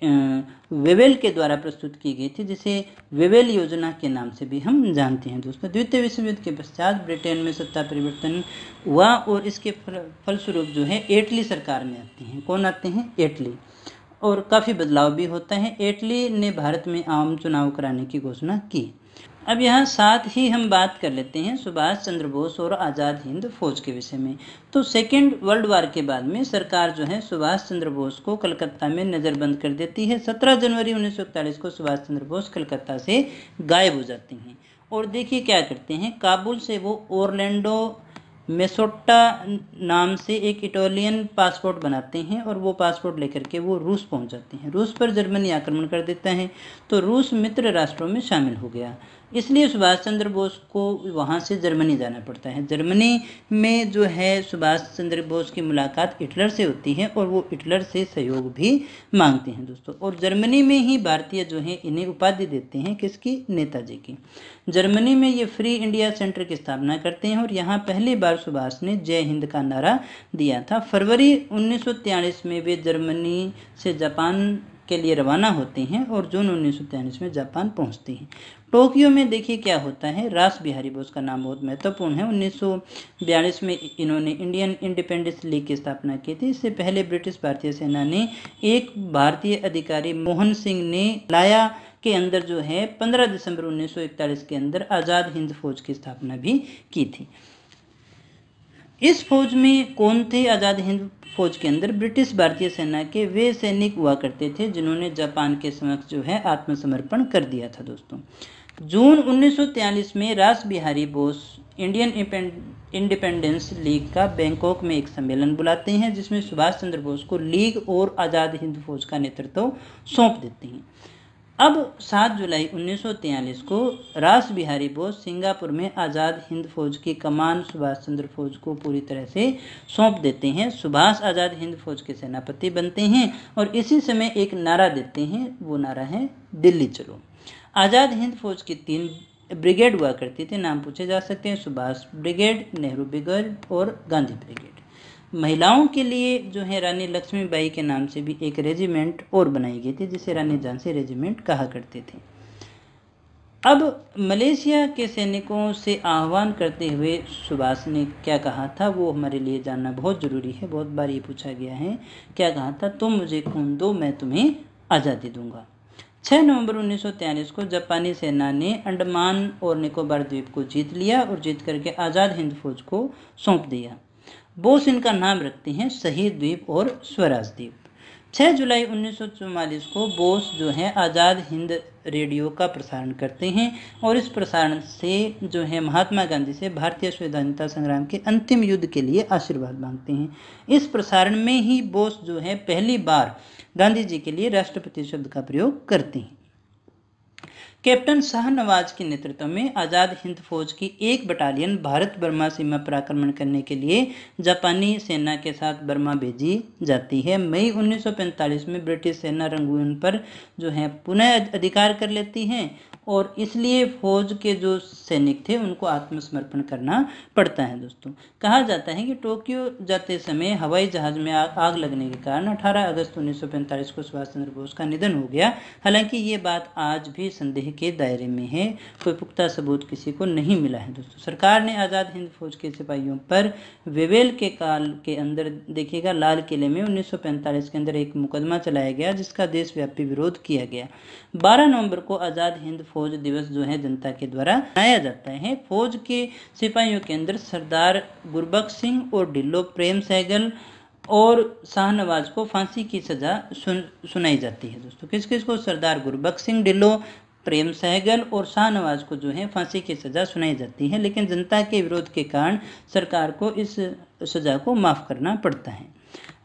वेवेल के द्वारा प्रस्तुत की गई थी, जिसे वेवेल योजना के नाम से भी हम जानते हैं दोस्तों। द्वितीय विश्व युद्ध के पश्चात ब्रिटेन में सत्ता परिवर्तन हुआ और इसके फलस्वरूप जो है एटली सरकार में आते हैं। कौन आते हैं? एटली। और काफ़ी बदलाव भी होता है। एटली ने भारत में आम चुनाव कराने की घोषणा की। अब यहाँ साथ ही हम बात कर लेते हैं सुभाष चंद्र बोस और आज़ाद हिंद फौज के विषय में। तो सेकेंड वर्ल्ड वार के बाद में सरकार जो है सुभाष चंद्र बोस को कलकत्ता में नज़रबंद कर देती है। 17 जनवरी 1941 को सुभाष चंद्र बोस कलकत्ता से गायब हो जाते हैं और देखिए क्या करते हैं, काबुल से वो ओरलैंडो मेसोट्टा नाम से एक इटालियन पासपोर्ट बनाते हैं और वो पासपोर्ट लेकर के वो रूस पहुंच जाते हैं। रूस पर जर्मनी आक्रमण कर देता है तो रूस मित्र राष्ट्रों में शामिल हो गया, इसलिए सुभाष चंद्र बोस को वहाँ से जर्मनी जाना पड़ता है। जर्मनी में जो है सुभाष चंद्र बोस की मुलाकात हिटलर से होती है और वो हिटलर से सहयोग भी मांगते हैं दोस्तों। और जर्मनी में ही भारतीय जो है इन्हें उपाधि देते हैं, किसकी? नेताजी की। जर्मनी में ये फ्री इंडिया सेंटर की स्थापना करते हैं और यहाँ पहली बार सुभाष ने जय हिंद का नारा दिया था। फरवरी 1943 में वे जर्मनी से जापान के लिए रवाना होते हैं और जून 1943 में जापान पहुंचते हैं। टोक्यो में देखिए क्या होता है, रास बिहारी बोस का नाम बहुत महत्वपूर्ण है। 1942 में इन्होंने इंडियन इंडिपेंडेंस लीग की स्थापना की थी। इससे पहले ब्रिटिश भारतीय सेना ने एक भारतीय अधिकारी मोहन सिंह ने लाया के अंदर जो है 15 दिसंबर 1941 के अंदर आज़ाद हिंद फौज की स्थापना भी की थी। इस फौज में कौन थे? आज़ाद हिंद फौज के अंदर ब्रिटिश भारतीय सेना के वे सैनिक हुआ करते थे जिन्होंने जापान के समक्ष जो है आत्मसमर्पण कर दिया था दोस्तों। जून 1943 में रास Bihari Bose Indian independence league का बैंकॉक में एक सम्मेलन बुलाते हैं जिसमें सुभाष चंद्र बोस को लीग और आज़ाद हिंद फौज का नेतृत्व सौंप देते हैं। अब 7 जुलाई 1943 को रास बिहारी बोस सिंगापुर में आज़ाद हिंद फौज की कमान सुभाष चंद्र फौज को पूरी तरह से सौंप देते हैं। सुभाष आज़ाद हिंद फौज के सेनापति बनते हैं और इसी समय एक नारा देते हैं, वो नारा है दिल्ली चलो। आज़ाद हिंद फौज की 3 ब्रिगेड हुआ करती थी, नाम पूछे जा सकते हैं, सुभाष ब्रिगेड, नेहरू ब्रिगेड और गांधी ब्रिगेड। महिलाओं के लिए जो है रानी लक्ष्मीबाई के नाम से भी एक रेजिमेंट और बनाई गई थी जिसे रानी झांसी रेजिमेंट कहा करते थे। अब मलेशिया के सैनिकों से आह्वान करते हुए सुभाष ने क्या कहा था वो हमारे लिए जानना बहुत ज़रूरी है, बहुत बार ये पूछा गया है। क्या कहा था? तुम मुझे खून दो मैं तुम्हें आज़ादी दूंगा। 6 नवंबर 1943 को जापानी सेना ने अंडमान और निकोबार द्वीप को जीत लिया और जीत करके आज़ाद हिंद फौज को सौंप दिया। बोस इनका नाम रखते हैं शहीद द्वीप और स्वराज द्वीप। 6 जुलाई 1944 को बोस जो है आज़ाद हिंद रेडियो का प्रसारण करते हैं और इस प्रसारण से जो है महात्मा गांधी से भारतीय स्वाधीनता संग्राम के अंतिम युद्ध के लिए आशीर्वाद मांगते हैं। इस प्रसारण में ही बोस जो है पहली बार गांधी जी के लिए राष्ट्रपति शब्द का प्रयोग करते हैं। कैप्टन शाहनवाज के नेतृत्व में आज़ाद हिंद फौज की एक बटालियन भारत बर्मा सीमा पर आक्रमण करने के लिए जापानी सेना के साथ बर्मा भेजी जाती है। मई 1945 में ब्रिटिश सेना रंगून पर जो है पुनः अधिकार कर लेती है और इसलिए फौज के जो सैनिक थे उनको आत्मसमर्पण करना पड़ता है। दोस्तों, कहा जाता है कि टोक्यो जाते समय हवाई जहाज में आग लगने के कारण 18 अगस्त 1945 को सुभाष चंद्र बोस का निधन हो गया। हालांकि ये बात आज भी संदेह के दायरे में है, कोई पुख्ता सबूत किसी को नहीं मिला है। दोस्तों, सरकार ने आज़ाद हिंद फौज के सिपाहियों पर वेवेल के काल के अंदर देखिएगा लाल किले में 1945 के अंदर एक मुकदमा चलाया गया जिसका देशव्यापी विरोध किया गया। 12 नवंबर को आज़ाद हिंद फौज दिवस जो है जनता के द्वारा मनाया जाता है। फौज के सिपाहियों के अंदर सरदार गुरबख्श सिंह और ढिल्लो प्रेम सहगल और शाहनवाज को फांसी की सजा सुनाई जाती है। दोस्तों, किस किस को? सरदार गुरबख्श सिंह, ढिल्लो प्रेम सहगल और शाहनवाज को जो है फांसी की सजा सुनाई जाती है, लेकिन जनता के विरोध के कारण सरकार को इस सजा को माफ करना पड़ता है।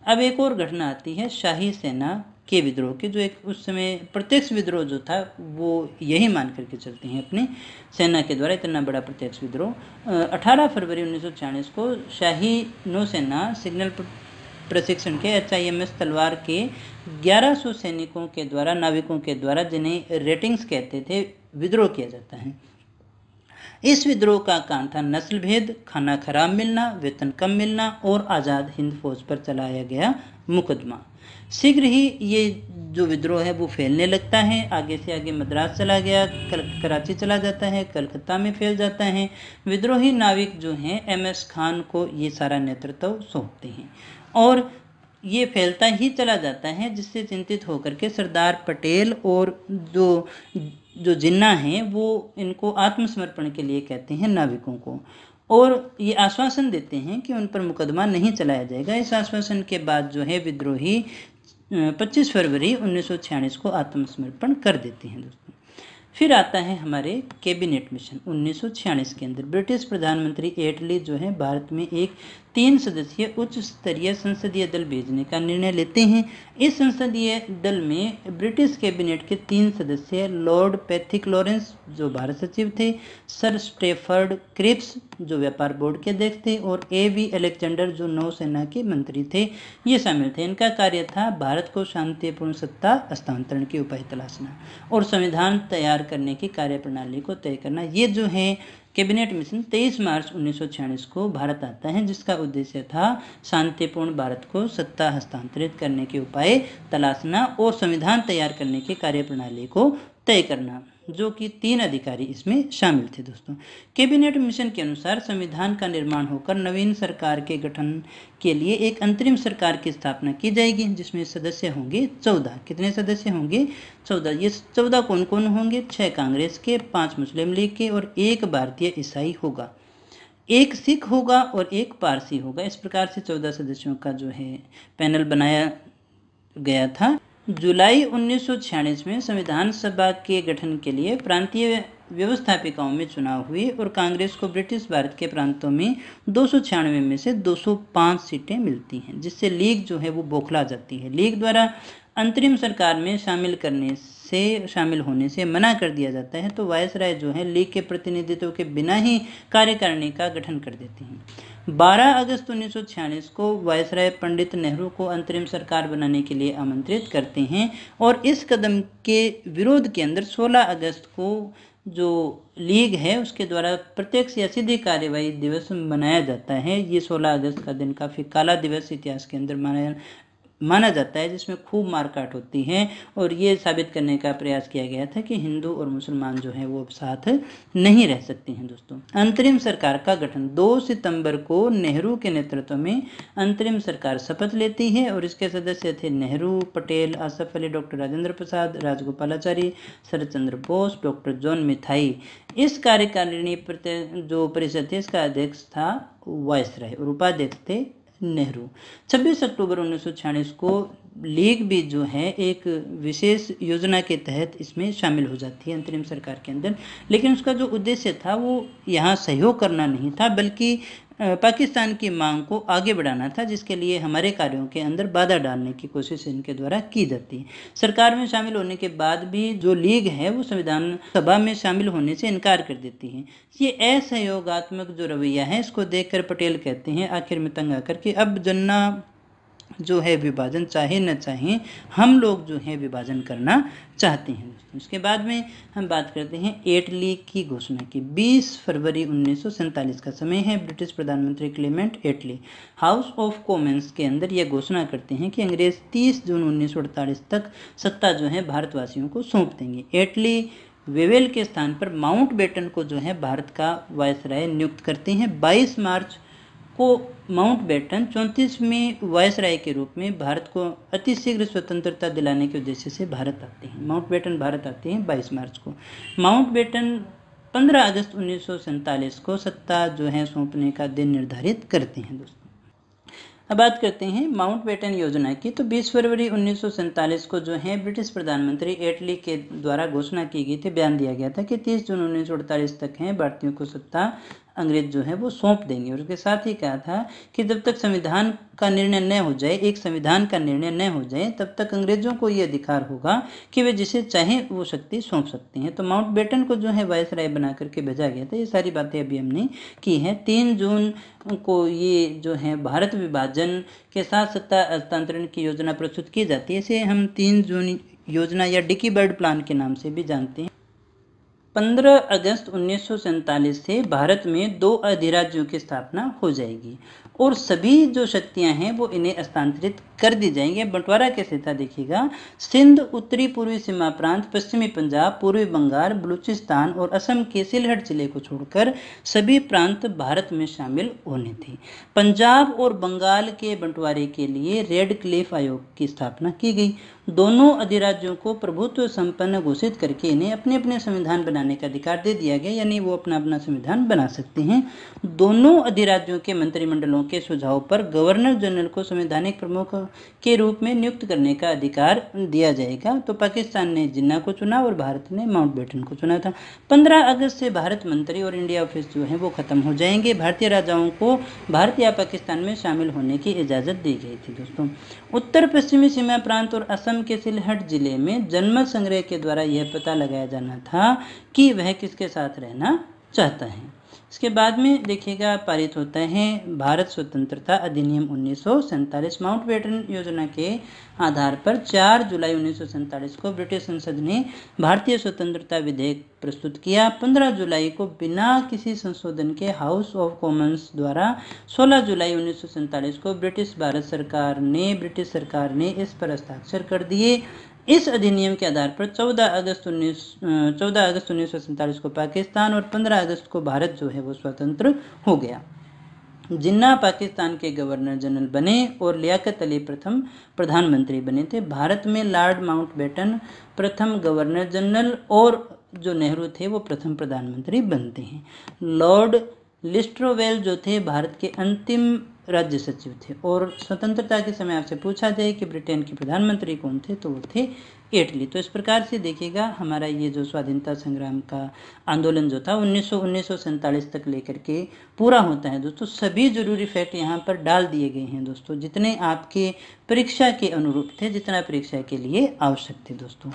अब एक और घटना आती है शाही सेना के विद्रोह की, जो एक उस समय प्रत्यक्ष विद्रोह जो था वो यही मान करके चलते हैं अपनी सेना के द्वारा, इतना बड़ा प्रत्यक्ष विद्रोह। 18 फरवरी 1946 को शाही नौसेना सिग्नल प्रशिक्षण के HIMS तलवार के 1100 सैनिकों के द्वारा, नाविकों के द्वारा, जिन्हें रेटिंग्स कहते थे, विद्रोह किया जाता है। इस विद्रोह का कारण था नस्ल भेद, खाना खराब मिलना, वेतन कम मिलना और आज़ाद हिंद फौज पर चलाया गया मुकदमा। शीघ्र ही ये जो विद्रोह है वो फैलने लगता है, आगे से आगे मद्रास चला गया, कराची चला जाता है, कलकत्ता में फैल जाता है। विद्रोही नाविक जो हैं MS खान को ये सारा नेतृत्व सौंपते हैं और ये फैलता ही चला जाता है, जिससे चिंतित होकर के सरदार पटेल और जो जिन्ना हैं वो इनको आत्मसमर्पण के लिए कहते हैं नाविकों को, और ये आश्वासन देते हैं कि उन पर मुकदमा नहीं चलाया जाएगा। इस आश्वासन के बाद जो है विद्रोही 25 फरवरी 1946 को आत्मसमर्पण कर देते हैं। दोस्तों, फिर आता है हमारे कैबिनेट मिशन 1946 के अंदर ब्रिटिश प्रधानमंत्री एटली जो है भारत में एक 3 सदस्यीय उच्च स्तरीय संसदीय दल भेजने का निर्णय लेते हैं। इस संसदीय दल में ब्रिटिश कैबिनेट के 3 सदस्य लॉर्ड पैथिक लॉरेंस जो भारत सचिव थे, सर स्टेफर्ड क्रिप्स जो व्यापार बोर्ड के अध्यक्ष थे और A.V. अलेक्जेंडर जो नौसेना के मंत्री थे, ये शामिल थे। इनका कार्य था भारत को शांतिपूर्ण सत्ता हस्तांतरण के उपाय तलाशना और संविधान तैयार करने की कार्यप्रणाली को तय करना। ये जो है कैबिनेट मिशन 23 मार्च 1946 को भारत आता है, जिसका उद्देश्य था शांतिपूर्ण भारत को सत्ता हस्तांतरित करने के उपाय तलाशना और संविधान तैयार करने की कार्यप्रणाली को तय करना, जो कि 3 अधिकारी इसमें शामिल थे। दोस्तों, कैबिनेट मिशन के अनुसार संविधान का निर्माण होकर नवीन सरकार के गठन के लिए एक अंतरिम सरकार की स्थापना की जाएगी, जिसमें सदस्य होंगे 14। कितने सदस्य होंगे? 14। ये 14 कौन कौन होंगे? 6 कांग्रेस के, 5 मुस्लिम लीग के और 1 भारतीय ईसाई होगा, 1 सिख होगा और 1 पारसी होगा। इस प्रकार से 14 सदस्यों का जो है पैनल बनाया गया था। जुलाई 1946 में संविधान सभा के गठन के लिए प्रांतीय व्यवस्थापिकाओं में चुनाव हुए और कांग्रेस को ब्रिटिश भारत के प्रांतों में 296 में से 205 सीटें मिलती हैं, जिससे लीग जो है वो बौखला जाती है। लीग द्वारा अंतरिम सरकार में शामिल होने से मना कर दिया जाता है, तो वायसराय जो है लीग के प्रतिनिधित्व के बिना ही कार्यकारिणी का गठन कर देते हैं। 12 अगस्त 1946 को वायसराय पंडित नेहरू को अंतरिम सरकार बनाने के लिए आमंत्रित करते हैं और इस कदम के विरोध के अंदर 16 अगस्त को जो लीग है उसके द्वारा प्रत्यक्ष या सीधी कार्यवाही दिवस मनाया जाता है। ये 16 अगस्त का दिन काफ़ी काला दिवस इतिहास के अंदर माना जाता है, जिसमें खूब मारकाट होती है और ये साबित करने का प्रयास किया गया था कि हिंदू और मुसलमान जो हैं वो साथ नहीं रह सकते हैं। दोस्तों, अंतरिम सरकार का गठन 2 सितंबर को नेहरू के नेतृत्व में अंतरिम सरकार शपथ लेती है और इसके सदस्य थे नेहरू, पटेल, आसफ अली, डॉक्टर राजेंद्र प्रसाद, राजगोपालाचारी, शरद चंद्र बोस, डॉक्टर जॉन मिथाई। इस कार्यकारिणी जो परिषद थी इसका अध्यक्ष था वायसराय और उपाध्यक्ष थे नेहरू। 26 अक्टूबर 1946 को लीग भी जो है एक विशेष योजना के तहत इसमें शामिल हो जाती है अंतरिम सरकार के अंदर, लेकिन उसका जो उद्देश्य था वो यहाँ सहयोग करना नहीं था, बल्कि पाकिस्तान की मांग को आगे बढ़ाना था, जिसके लिए हमारे कार्यों के अंदर बाधा डालने की कोशिश इनके द्वारा की जाती है। सरकार में शामिल होने के बाद भी जो लीग है वो संविधान सभा में शामिल होने से इनकार कर देती है। ये असहयोगात्मक जो रवैया है इसको देखकर पटेल कहते हैं आखिर में तंग आकर कि अब जन्ना जो है विभाजन चाहे न चाहे हम लोग जो है विभाजन करना चाहते हैं दोस्तों। उसके बाद में हम बात करते हैं एटली की घोषणा की। 20 फरवरी 1947 का समय है। ब्रिटिश प्रधानमंत्री Clement Attlee House of Commons के अंदर यह घोषणा करते हैं कि अंग्रेज 30 जून 1948 तक सत्ता जो है भारतवासियों को सौंप देंगे। एटली वेवेल के स्थान पर माउंटबेटन को जो है भारत का वायसराय नियुक्त करते हैं। 22 मार्च को माउंटबेटन 34वें वायसराय के रूप में भारत को अतिशीघ्र स्वतंत्रता दिलाने के उद्देश्य से भारत आते हैं। माउंटबेटन भारत आते हैं 22 मार्च को। माउंटबेटन 15 अगस्त 1947 को सत्ता जो है सौंपने का दिन निर्धारित करते हैं दोस्तों। अब बात करते हैं माउंटबेटन योजना की। तो 20 फरवरी 1947 को जो है ब्रिटिश प्रधानमंत्री एटली के द्वारा घोषणा की गई थी, बयान दिया गया था कि 30 जून 1948 तक है भारतीयों को सत्ता अंग्रेज जो है वो सौंप देंगे। और उसके साथ ही कहा था कि जब तक संविधान का निर्णय न हो जाए, एक संविधान का निर्णय न हो जाए, तब तक अंग्रेजों को ये अधिकार होगा कि वे जिसे चाहें वो शक्ति सौंप सकते हैं। तो माउंटबेटन को जो है वायसराय बना करके भेजा गया था। ये सारी बातें अभी हमने की हैं। 3 जून को ये जो है भारत विभाजन के साथ सत्ता हस्तांतरण की योजना प्रस्तुत की जाती है। इसे हम 3 जून योजना या डिकी बर्ड प्लान के नाम से भी जानते हैं। 15 अगस्त 1947 से भारत में 2 अधिराज्यों की स्थापना हो जाएगी और सभी जो शक्तियां हैं वो इन्हें हस्तांतरित कर दी जाएंगी। बंटवारा कैसे था देखिएगा। सिंध, उत्तरी पूर्वी सीमा प्रांत, पश्चिमी पंजाब, पूर्वी बंगाल, बलूचिस्तान और असम के सिलहट जिले को छोड़कर सभी प्रांत भारत में शामिल होने थे। पंजाब और बंगाल के बंटवारे के लिए रेड क्लिफ आयोग की स्थापना की गई। दोनों अधिराज्यों को प्रभुत्व संपन्न घोषित करके इन्हें अपने अपने संविधान बनाने का अधिकार दे दिया गया, यानी वो अपना अपना संविधान बना सकते हैं। दोनों अधिराज्यों के मंत्रिमंडलों के सुझाव पर गवर्नर जनरल को संवैधानिक प्रमुख के रूप में नियुक्त करने का अधिकार दिया जाएगा। तो पाकिस्तान ने जिन्ना को चुना और भारत ने माउंटबेटन को चुना था। 15 अगस्त से भारत मंत्री और इंडिया ऑफिस जो है वो खत्म हो जाएंगे। भारतीय राजाओं को भारत या पाकिस्तान में शामिल होने की इजाज़त दी गई थी दोस्तों। उत्तर पश्चिमी सीमा प्रांत और असम के सिलहट जिले में जनमत संग्रह के द्वारा यह पता लगाया जाना था कि वह किसके साथ रहना चाहता है। इसके बाद में देखिएगा पारित होता है भारत स्वतंत्रता अधिनियम 1947। माउंटबेटन योजना के आधार पर 4 जुलाई 1947 को ब्रिटिश संसद ने भारतीय स्वतंत्रता विधेयक प्रस्तुत किया। 15 जुलाई को बिना किसी संशोधन के हाउस ऑफ कॉमन्स द्वारा 16 जुलाई 1947 को ब्रिटिश सरकार ने इस पर हस्ताक्षर कर दिए। इस अधिनियम के आधार पर 14 अगस्त 1947 को पाकिस्तान और 15 अगस्त को भारत जो है वो स्वतंत्र हो गया। जिन्ना पाकिस्तान के गवर्नर जनरल बने और लियाकत अली प्रथम प्रधानमंत्री बने थे। भारत में लॉर्ड माउंटबेटन प्रथम गवर्नर जनरल और जो नेहरू थे वो प्रथम प्रधानमंत्री बनते हैं। लॉर्ड लिस्ट्रोवेल जो थे भारत के अंतिम राज्य सचिव थे। और स्वतंत्रता के समय आपसे पूछा जाए कि ब्रिटेन के प्रधानमंत्री कौन थे, तो वो थे एटली। तो इस प्रकार से देखिएगा हमारा ये जो स्वाधीनता संग्राम का आंदोलन जो था 1947 तक लेकर के पूरा होता है दोस्तों। सभी जरूरी फैक्ट यहाँ पर डाल दिए गए हैं दोस्तों, जितने आपके परीक्षा के अनुरूप थे, जितना परीक्षा के लिए आवश्यक थे दोस्तों।